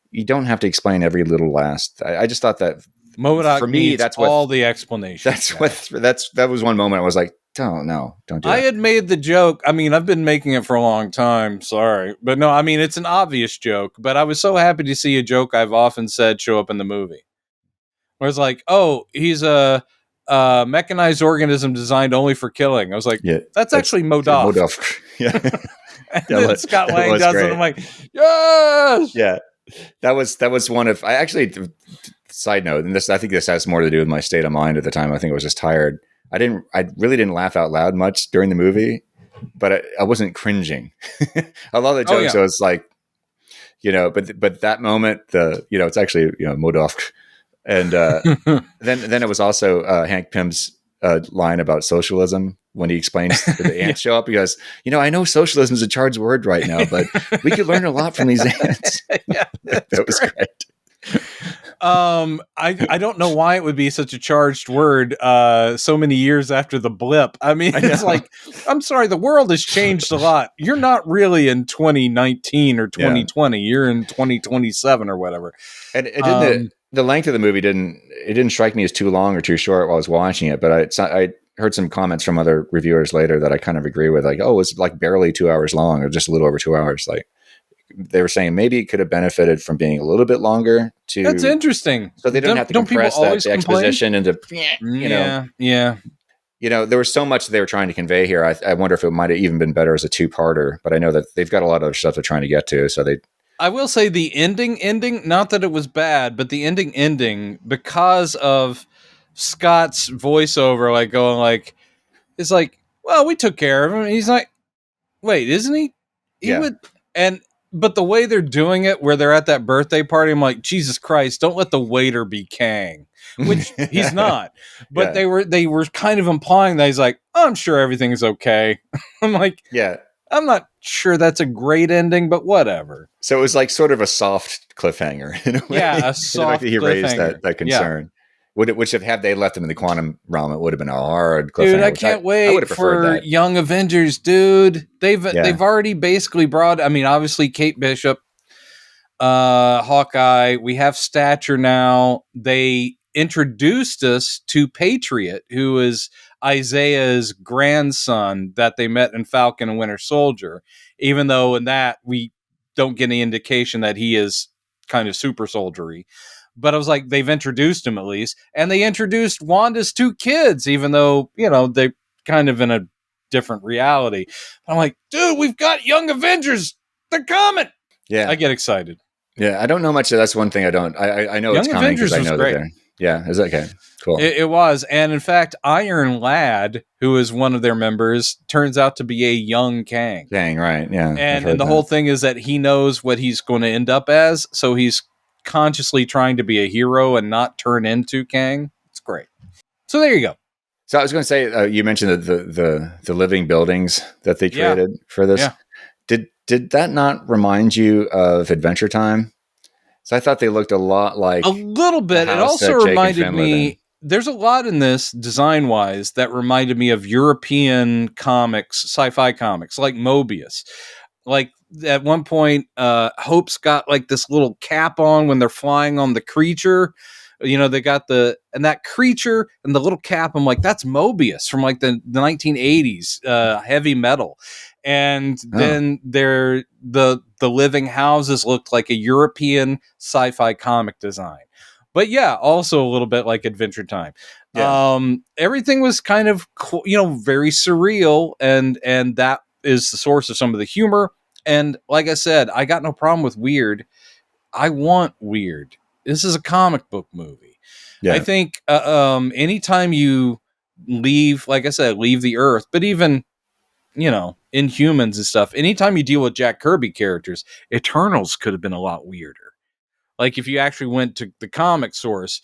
You don't have to explain every little last. I just thought that MODOK, for me, that's all the explanation. That was one moment I was like, don't do that. I had made the joke. I've been making it for a long time. Sorry, but no, it's an obvious joke. But I was so happy to see a joke I've often said show up in the movie, where it's like, oh, he's a mechanized organism designed only for killing. I was like, that's actually MODOK. MODOK. Yeah. And then Scott Lang does it. I'm like, yes. Yeah, that was one of. I actually, side note, and I think this has more to do with my state of mind at the time. I think I was just tired. I really didn't laugh out loud much during the movie, but I wasn't cringing. A lot of the jokes, I was like, but that moment, it's actually MODOK, and then it was also Hank Pym's line about socialism. When he explains that the ants show up, he goes, I know socialism is a charged word right now, but we could learn a lot from these ants. Yeah, that was great. I don't know why it would be such a charged word so many years after the blip. It's like, I'm sorry, the world has changed a lot. You're not really in 2019 or 2020. You're in 2027 or whatever. And the length of the movie didn't strike me as too long or too short while I was watching it, but I heard some comments from other reviewers later that I kind of agree with, like, oh, it was like barely 2 hours long or just a little over 2 hours. Like, they were saying maybe it could have benefited from being a little bit longer. That's interesting. So they didn't have to compress the exposition into, Yeah. There was so much they were trying to convey here. I wonder if it might have even been better as a two-parter, but I know that they've got a lot of other stuff they're trying to get to. So I will say the ending, not that it was bad, but the ending, because of Scott's voiceover, like going like, it's like, well, we took care of him. And he's like, wait, isn't he? But the way they're doing it, where they're at that birthday party, I'm like, Jesus Christ, don't let the waiter be Kang, which he's not. But they were kind of implying that he's like, oh, I'm sure everything is okay. I'm like, I'm not sure that's a great ending, but whatever. So it was like sort of a soft cliffhanger in a way. Yeah, a soft cliffhanger. He raised that concern. Which had they left him in the quantum realm, it would have been a hard cliffhanger. Dude, I can't wait for Young Avengers, dude. They've already basically brought, I mean, obviously Kate Bishop, Hawkeye. We have Stature now. They introduced us to Patriot, who is Isaiah's grandson that they met in Falcon and Winter Soldier, even though in that we don't get any indication that he is kind of super soldiery. But I was like, they've introduced him at least. And they introduced Wanda's two kids, even though, they're kind of in a different reality. I'm like, dude, we've got Young Avengers. They're coming. Yeah. I get excited. Yeah, I don't know much. That's one thing I don't. I know Young it's coming because I know great. that they're. Yeah, is okay. Cool. It was. And in fact, Iron Lad, who is one of their members, turns out to be a young Kang. Kang, right. Yeah. And the whole thing is that he knows what he's going to end up as. So he's consciously trying to be a hero and not turn into Kang. It's great. So there you go. So I was going to say, you mentioned the living buildings that they created for this. Yeah. Did that not remind you of Adventure Time? So I thought they looked a lot like a little bit. It also reminded me. There's a lot in this design wise that reminded me of European comics, sci-fi comics, like Mobius. Like at one point, Hope's got like this little cap on when they're flying on the creature. They got that creature and the little cap. I'm like, that's Mobius from like the 1980s heavy metal. And then the living houses looked like a European sci-fi comic design. But yeah, also a little bit like Adventure Time. Yeah. Everything was kind of, very surreal, and that is the source of some of the humor. And like I said, I got no problem with weird. I want weird. This is a comic book movie. Yeah. I think anytime you leave, like I said, leave the Earth, but even, Inhumans and stuff, anytime you deal with Jack Kirby characters, Eternals could have been a lot weirder. Like if you actually went to the comic source,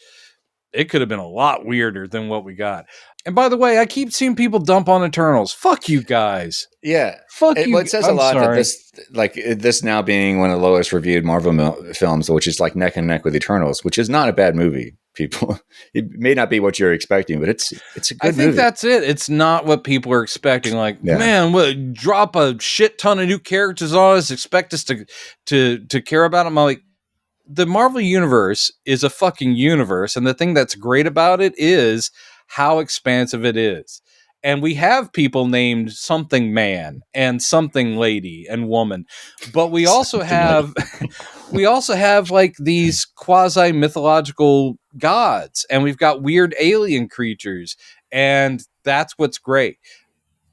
it could have been a lot weirder than what we got. And by the way, I keep seeing people dump on Eternals. Fuck you guys. Yeah. Fuck you. Well, it says a lot that this now being one of the lowest reviewed Marvel films, which is like neck and neck with Eternals, which is not a bad movie, people. It may not be what you're expecting, but it's a good movie. I think that's it. It's not what people are expecting. Like, man, drop a shit ton of new characters on us, expect us to care about them. I'm like, the Marvel Universe is a fucking universe, and the thing that's great about it is how expansive it is. And we have people named something man and something lady and woman, but we also have like these quasi mythological gods, and we've got weird alien creatures, and that's what's great.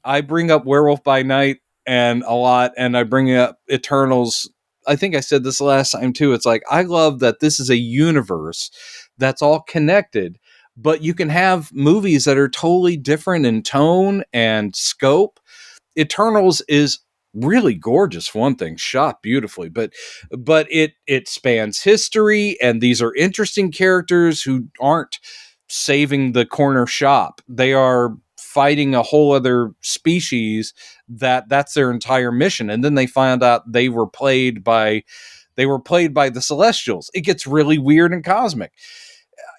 I bring up Werewolf by Night and a lot, and I bring up Eternals. I think I said this last time too. It's like, I love that this is a universe that's all connected, but you can have movies that are totally different in tone and scope. Eternals is really gorgeous, for one thing, shot beautifully, but it spans history, and these are interesting characters who aren't saving the corner shop. They are fighting a whole other species that's their entire mission. And then they find out they were played by the Celestials. It gets really weird and cosmic.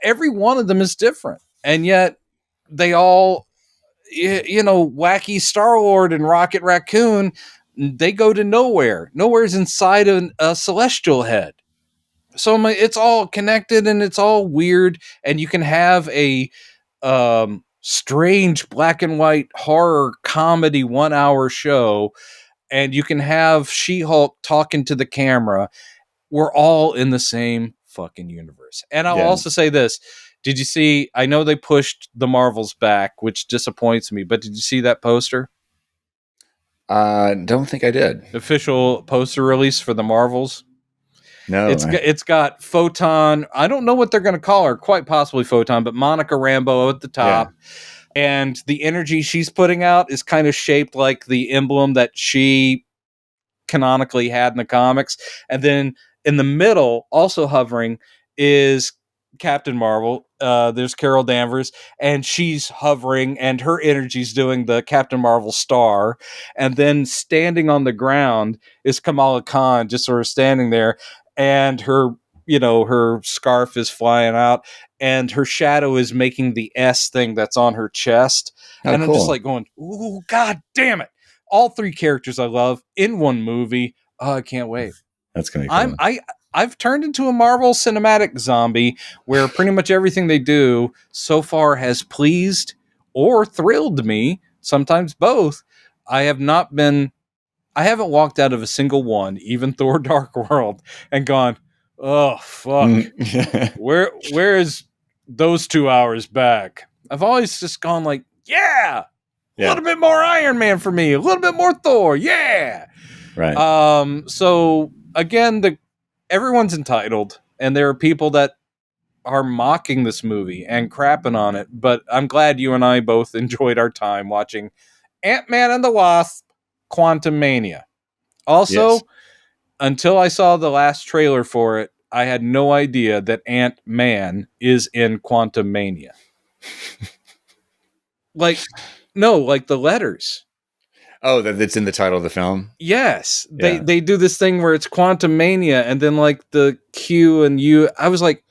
Every one of them is different, and yet they all, wacky Star-Lord and Rocket Raccoon, they go to nowhere. Nowhere's inside a celestial head. So it's all connected and it's all weird, and you can have a strange black and white horror comedy 1 hour show, and you can have She-Hulk talking to the camera. We're all in the same fucking universe. And I'll also say this. Did you see, I know they pushed the Marvels back, which disappoints me, but did you see that poster? Don't think I did. Official poster release for the Marvels. No. It's got Photon. I don't know what they're going to call her, quite possibly Photon, but Monica Rambeau at the top. Yeah. And the energy she's putting out is kind of shaped like the emblem that she canonically had in the comics. And then in the middle, also hovering, is Captain Marvel. There's Carol Danvers, and she's hovering, and her energy's doing the Captain Marvel star. And then standing on the ground is Kamala Khan, just sort of standing there, and her scarf is flying out, and her shadow is making the S thing that's on her chest. Oh, and cool. I'm just like going, ooh, god damn it. All three characters I love in one movie. Oh, I can't wait. That's going to be cool. I've turned into a Marvel cinematic zombie where pretty much everything they do so far has pleased or thrilled me, sometimes both. I haven't walked out of a single one, even Thor Dark World, and gone, oh, fuck. Where is those 2 hours back? I've always just gone like, yeah. A little bit more Iron Man for me, a little bit more Thor, yeah. Right. So again, everyone's entitled, and there are people that are mocking this movie and crapping on it, but I'm glad you and I both enjoyed our time watching Ant-Man and the Wasp: Quantumania. Also, until I saw the last trailer for it, I had no idea that Ant-Man is in Quantumania. Like the letters. Oh, that's in the title of the film? Yes. They do this thing where it's Quantumania, and then like the Q and U. I was like,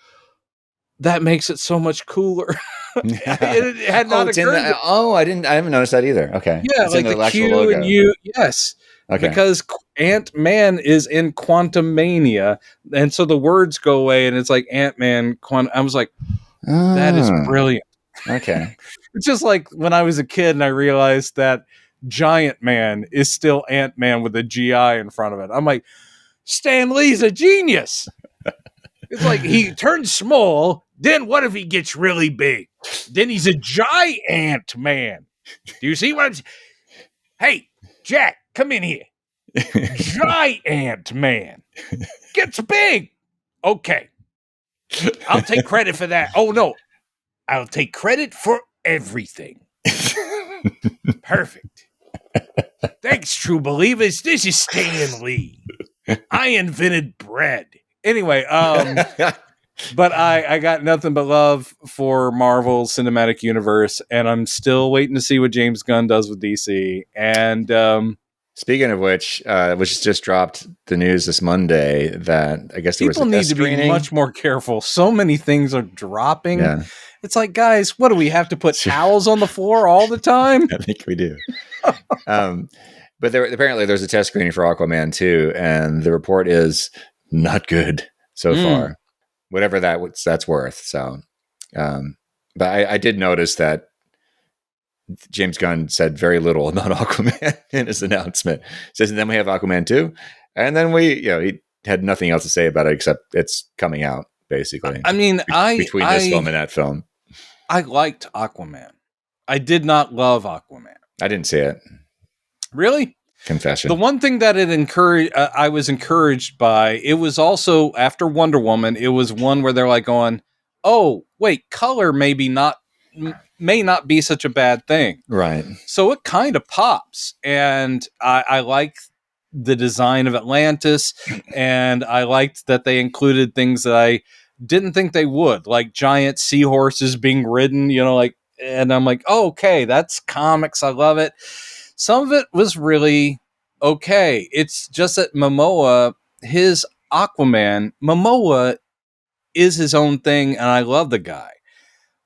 that makes it so much cooler. It had not occurred. I haven't noticed that either. Okay. Yeah, it's like in the Q logo. And U. Yes. Okay. Because Ant-Man is in Quantumania, and so the words go away, and it's like Ant-Man. I was like, that is brilliant. Okay. It's just like when I was a kid and I realized that Giant Man is still Ant-Man with a GI in front of it. I'm like, Stan Lee's a genius. It's like he turns small, then what if he gets really big? Then he's a giant man. Do you see what I'm saying? Hey, Jack, come in here. Giant man gets big. Okay. I'll take credit for that. Oh, no. I'll take credit for everything. Perfect. Thanks, true believers. This is Stan Lee. I invented bread. Anyway, but I got nothing but love for Marvel Cinematic Universe, and I'm still waiting to see what James Gunn does with DC. And speaking of which just dropped the news this Monday that I guess there was a test people need to screening. Be much more careful. So many things are dropping. Yeah. It's like, guys, what do we have to put towels on the floor all the time? I think we do. But apparently there's a test screening for Aquaman 2, and the report is not good so far, whatever that's worth. So, but I did notice that James Gunn said very little about Aquaman in his announcement. He says, and then we have Aquaman 2, and then he had nothing else to say about it except it's coming out, basically. I mean, between this film and that film. I liked Aquaman. I did not love Aquaman. I didn't see it. Really? Confession. The one thing that I was encouraged by, it was also after Wonder Woman, it was one where they're like going, oh, wait, color may not be such a bad thing. Right. So it kind of pops. And I like the design of Atlantis, and I liked that they included things that I didn't think they would, like giant seahorses being ridden, and I'm like, oh, okay, that's comics. I love it. Some of it was really okay. It's just that Momoa, his Aquaman, Momoa is his own thing, and I love the guy.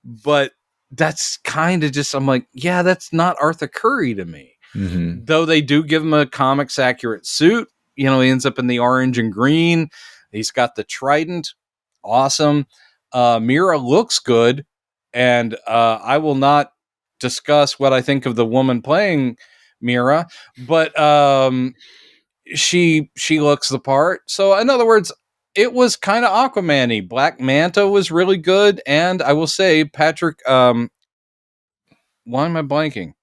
But that's kind of just, I'm like, yeah, that's not Arthur Curry to me. Mm-hmm. Though they do give him a comics accurate suit. He ends up in the orange and green. He's got the trident. Awesome. Mira looks good. And I will not discuss what I think of the woman playing Mira, but she looks the part. So in other words, it was kind of Aquaman-y. Black Manta was really good, and I will say Patrick. Why am I blanking?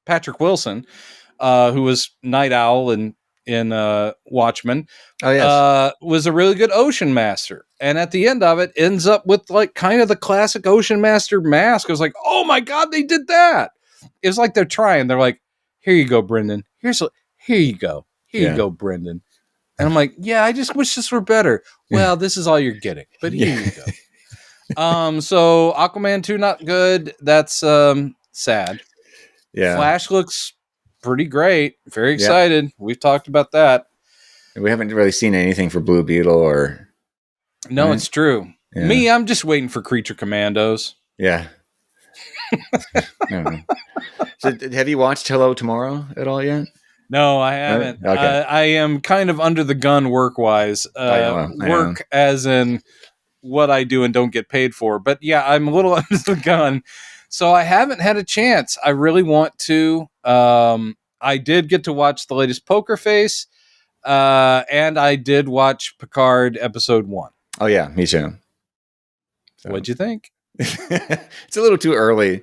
Patrick Wilson, who was Night Owl in Watchmen. Oh yes, was a really good Ocean Master, and at the end of it, ends up with like kind of the classic Ocean Master mask. I was like, oh my god, they did that! It's like they're trying. They're like, here you go, Brendan. Here you go. Here you go, Brendan. And I'm like, yeah, I just wish this were better. Well, this is all you're getting, but here you go. So Aquaman 2 not good. That's sad. Yeah. Flash looks pretty great. Very excited. Yep. We've talked about that. We haven't really seen anything for Blue Beetle or. No, it's true. Yeah. Me, I'm just waiting for Creature Commandos. Yeah. So, have you watched Hello Tomorrow at all yet? No, I haven't. Okay. I am kind of under the gun work-wise. Work as in what I do and don't get paid for. But yeah, I'm a little under the gun. So I haven't had a chance. I really want to. I did get to watch the latest Poker Face. And I did watch PICARD episode 1. Oh, yeah, me too. So. What'd you think? It's a little too early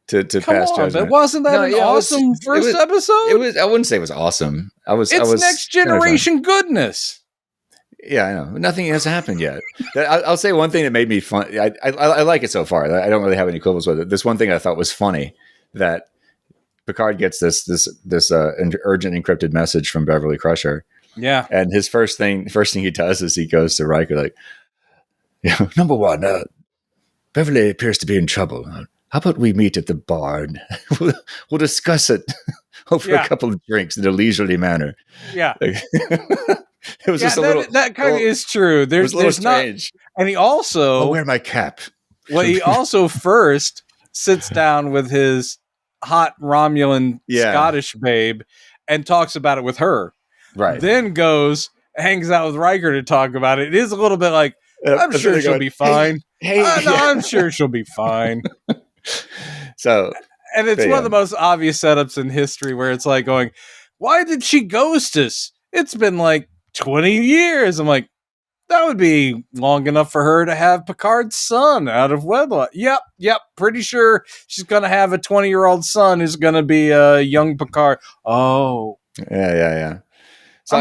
to pass judgment. But wasn't that an awesome first episode? It was. I wouldn't say it was awesome. It's next generation goodness. Yeah, I know. Nothing has happened yet. I'll say one thing that made me fun. I like it so far. I don't really have any quibbles with it. This one thing I thought was funny, that PICARD gets this urgent encrypted message from Beverly Crusher. Yeah. And his first thing he does is he goes to Riker like, number one, Beverly appears to be in trouble. How about we meet at the bar and we'll discuss it over a couple of drinks in a leisurely manner. Yeah. It was just a little. That kind of is true. There's strange. And he also. I'll wear my cap. Well, he also first sits down with his hot Romulan Scottish babe and talks about it with her. Right. Then hangs out with Riker to talk about it. It is a little bit like, I'm sure she'll be fine. I'm sure she'll be fine. So, and it's one of the most obvious setups in history where it's like going, why did she ghost us? It's been like 20 years. I'm like, that would be long enough for her to have Picard's son out of wedlock. Yep. Pretty sure she's going to have a 20-year-old son who's going to be a young Picard. Oh. Yeah. So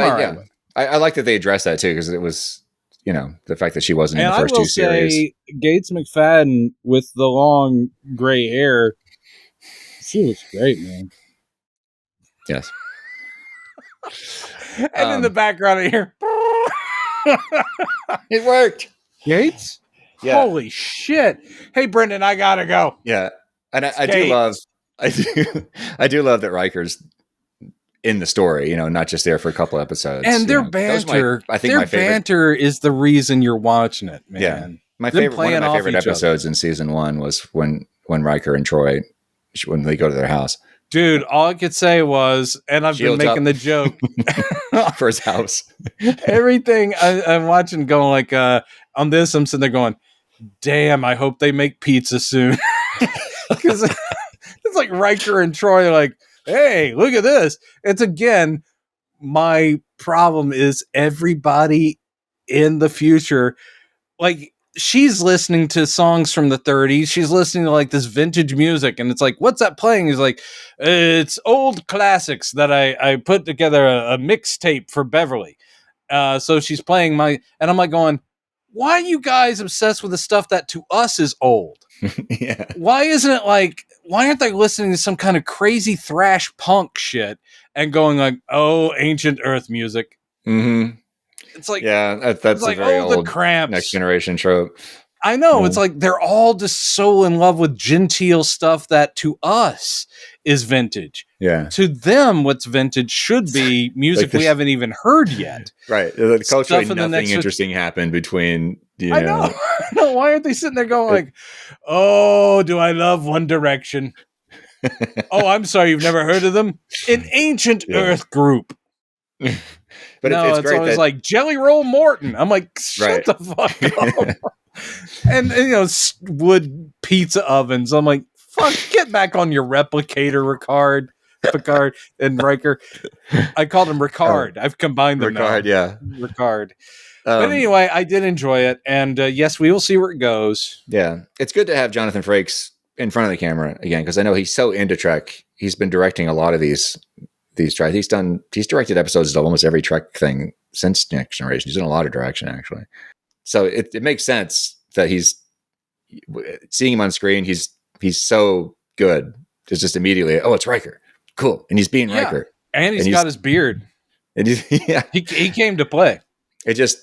I like that they addressed that too, because it was, the fact that she wasn't in the first two series. Say, Gates McFadden with the long gray hair, she looks great, man. Yes. And in the background I hear, it worked. Gates? Yeah. Holy shit! Hey, Brendan, I gotta go. Yeah, and I do love that Riker's in the story, not just there for a couple episodes. And their banter, my banter is the reason you're watching it, man. Yeah. One of my favorite episodes in season 1 was when Riker and Troy, when they go to their house. Dude, all I could say was, and I've been making the joke for his house. Everything I'm watching going like, on this, I'm sitting there going, damn, I hope they make pizza soon. Because it's like Riker and Troy are like, hey, look at this. It's again, my problem is everybody in the future, like, she's listening to songs from the 30s. She's listening to like this vintage music, and it's like, what's that playing? He's like, it's old classics that I put together a mixtape for Beverly. So she's playing and I'm like going, why are you guys obsessed with the stuff that to us is old? Yeah. Why isn't it like, why aren't they listening to some kind of crazy thrash punk shit and going like, oh, ancient Earth music? Mm-hmm. It's like, that's like, a very old Next Generation trope. I know. It's like they're all just so in love with genteel stuff that to us is vintage. Yeah. To them, what's vintage should be music we haven't even heard yet. Right. Culturally, nothing interesting happened between. I know. No, why aren't they sitting there going like, "Oh, do I love One Direction?" Oh, I'm sorry, you've never heard of them? An ancient Earth group. But no, it's always like Jelly Roll Morton. I'm like, shut the fuck up. and wood pizza ovens. I'm like, fuck, get back on your replicator, Picard and Riker. I called him Ricard. I've combined them Ricard, now. Ricard. But anyway, I did enjoy it. And yes, we will see where it goes. Yeah. It's good to have Jonathan Frakes in front of the camera again, because I know he's so into Trek. He's been directing a lot of these Trek. He's directed episodes of almost every Trek thing since Next Generation. He's done a lot of direction, actually. So it makes sense that he's seeing him on screen. He's so good. It's just immediately, oh, it's Riker. Cool. And he's being Riker. And he's got his beard. And he came to play. It just,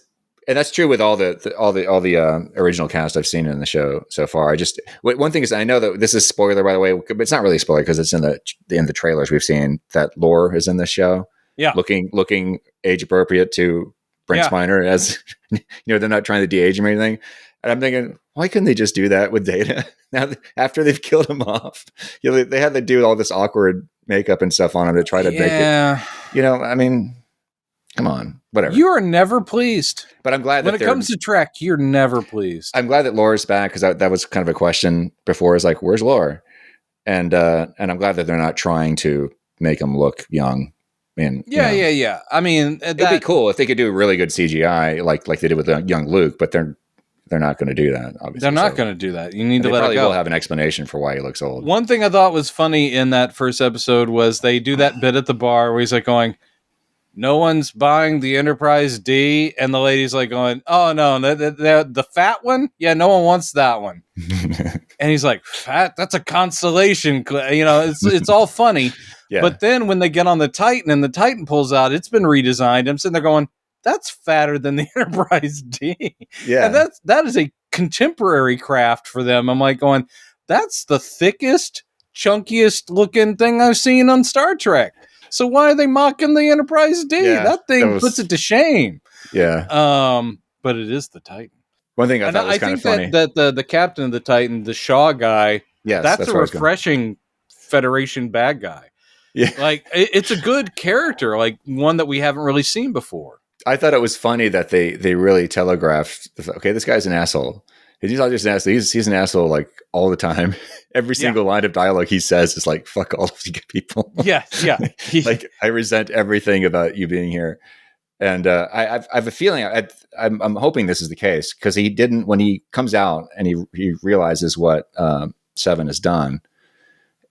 and that's true with all the original cast I've seen in the show so far. One thing is, I know that this is spoiler, by the way, but it's not really a spoiler because it's in the trailers we've seen that Lore is in this show. Yeah. Looking age appropriate to Brent Spiner, as they're not trying to de-age him or anything. And I'm thinking, why couldn't they just do that with Data? Now, after they've killed him off, they had to do all this awkward makeup and stuff on him to try to make it. I mean, come on, whatever. You are never pleased. But I'm glad when it comes to Trek, you're never pleased. I'm glad that Laura's back, because that was kind of a question before. Is like, where's Laura? And I'm glad that they're not trying to make him look young. Yeah. I mean, it'd be cool if they could do really good CGI, like they did with young Luke. But they're not going to do that. Obviously, they're not going to do that. You need to let it go. Will have an explanation for why he looks old. One thing I thought was funny in that first episode was they do that bit at the bar where he's like going, no one's buying the Enterprise D, and the lady's like going, oh no, the fat one, yeah, no one wants that one. And he's like, fat, that's a constellation, it's all funny. Yeah. But then when they get on the Titan and the Titan pulls out, it's been redesigned. I'm sitting there going, that's fatter than the Enterprise D. Yeah. And that is a contemporary craft for them. I'm like going, that's the thickest, chunkiest looking thing I've seen on Star Trek. So why are they mocking the Enterprise D? Yeah, that thing puts it to shame. Yeah. But it is the Titan. One thing I thought was kind of funny. That the captain of the Titan, the Shaw guy, that's a refreshing Federation bad guy. Yeah. Like, it's a good character, like one that we haven't really seen before. I thought it was funny that they really telegraphed, okay, this guy's an asshole. He's not just an asshole. He's an asshole like all the time. Every single line of dialogue he says is like, fuck all of you people. Yeah. Like, I resent everything about you being here. And I have a feeling, I'm hoping this is the case, because he didn't, when he comes out and he realizes what Seven has done,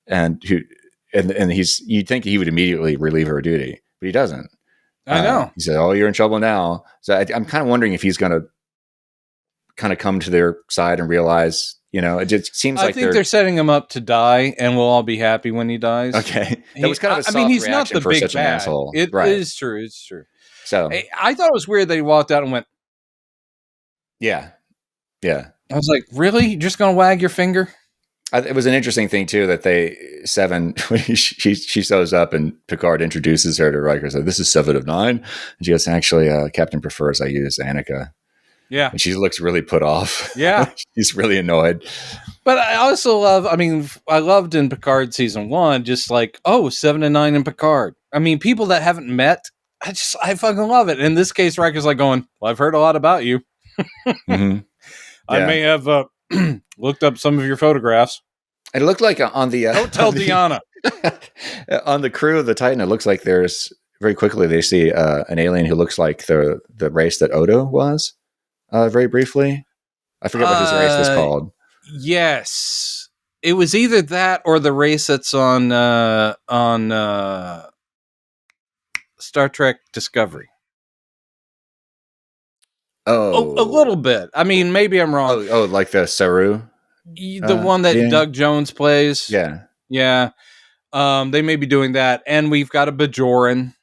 and you'd think he would immediately relieve her duty, but he doesn't. I know. He said, oh, you're in trouble now. So I'm kind of wondering if he's going to kind of come to their side and realize, it just seems like they're setting him up to die, and we'll all be happy when he dies. Okay. That was kind of a soft he's not the for big such bad. an asshole. It is true. It's true. So I thought it was weird that he walked out and went, yeah. I was like, really? You're just going to wag your finger? It was an interesting thing too that Seven, when she shows up and Picard introduces her to Riker, so this is 7 of 9, and she goes, actually, Captain prefers I use Annika. Yeah, and she looks really put off. Yeah, she's really annoyed. But I also I loved in Picard season 1, just like 7 and 9 in Picard. I mean, people that haven't met, I fucking love it. In this case, Riker's like going, well, I've heard a lot about you. Mm-hmm. I may have looked up some of your photographs. It looked like on the don't tell Deanna. On the crew of the Titan, it looks like there's very quickly they see an alien who looks like the race that Odo was. Very briefly, I forget what his race was called. Yes, it was either that or the race that's on Star Trek Discovery. Oh, a little bit. I mean, maybe I'm wrong. Oh, like the Saru? The one that Doug Jones plays. Yeah. They may be doing that. And we've got a Bajoran.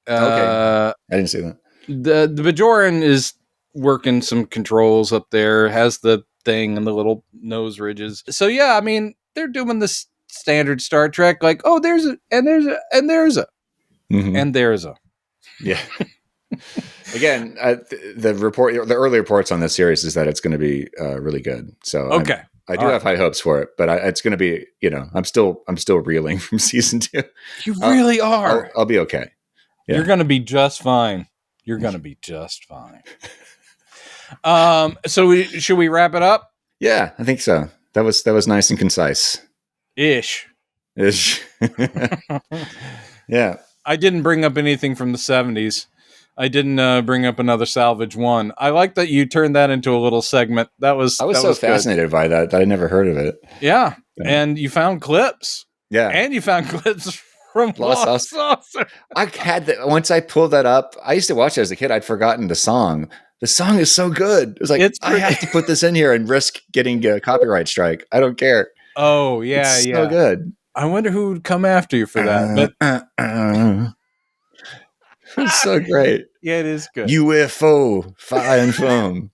Okay. I didn't see that. The Bajoran is working some controls up there, has the thing and the little nose ridges. So, yeah, I mean, they're doing this standard Star Trek, like, there's a, and there's a, and there's a, mm-hmm. and there's a. Yeah. Again, the early reports on this series is that it's going to be really good. So okay, I do have high hopes for it, but it's going to be, I'm still reeling from season 2. You really are. I'll be okay. Yeah. You're going to be just fine. You're going to be just fine. So should we wrap it up? Yeah, I think so. That was nice and concise. Ish. Yeah. I didn't bring up anything from the 70s. I didn't bring up another Salvage One. I like that you turned that into a little segment. I was so fascinated by that I never heard of it. Yeah. And you found clips. Yeah. And you found clips from Lost Saucer. I had that once I pulled that up. I used to watch it as a kid. I'd forgotten the song. The song is so good. It was like, I have to put this in here and risk getting a copyright strike. I don't care. Oh, yeah, it's so good. I wonder who would come after you for that. But it's so great. Yeah, it is good. UFO, fire and foam.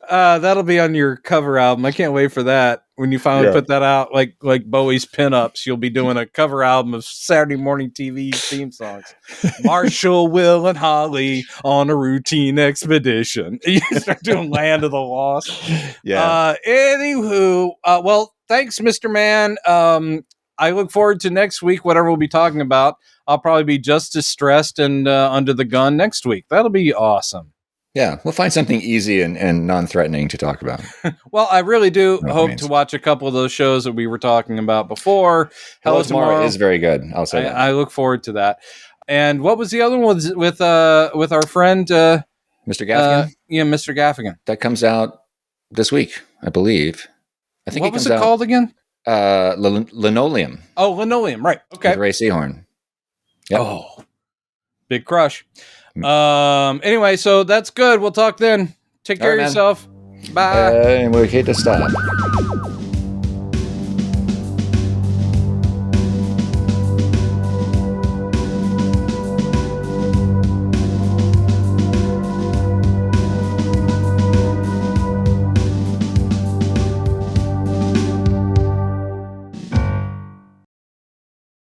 That'll be on your cover album. I can't wait for that. When you finally put that out, like Bowie's pinups, you'll be doing a cover album of Saturday morning TV theme songs. Marshall, Will, and Holly on a routine expedition. You start doing Land of the Lost. Yeah. Anywho, well, thanks, Mr. Man. I look forward to next week, whatever we'll be talking about. I'll probably be just as stressed and under the gun next week. That'll be awesome. Yeah, we'll find something easy and non-threatening to talk about. Well, I really do hope to watch a couple of those shows that we were talking about before. Hello Tomorrow is very good. I'll say that. I look forward to that. And what was the other one with our friend Mr. Gaffigan? Mr. Gaffigan. That comes out this week, I believe. I think what was it called again? Linoleum. Oh, Linoleum, right. Okay. With Ray Seahorn. Yep. Oh, big crush. Anyway, so that's good. We'll talk then. Take care of yourself. Bye. And we hate to stop.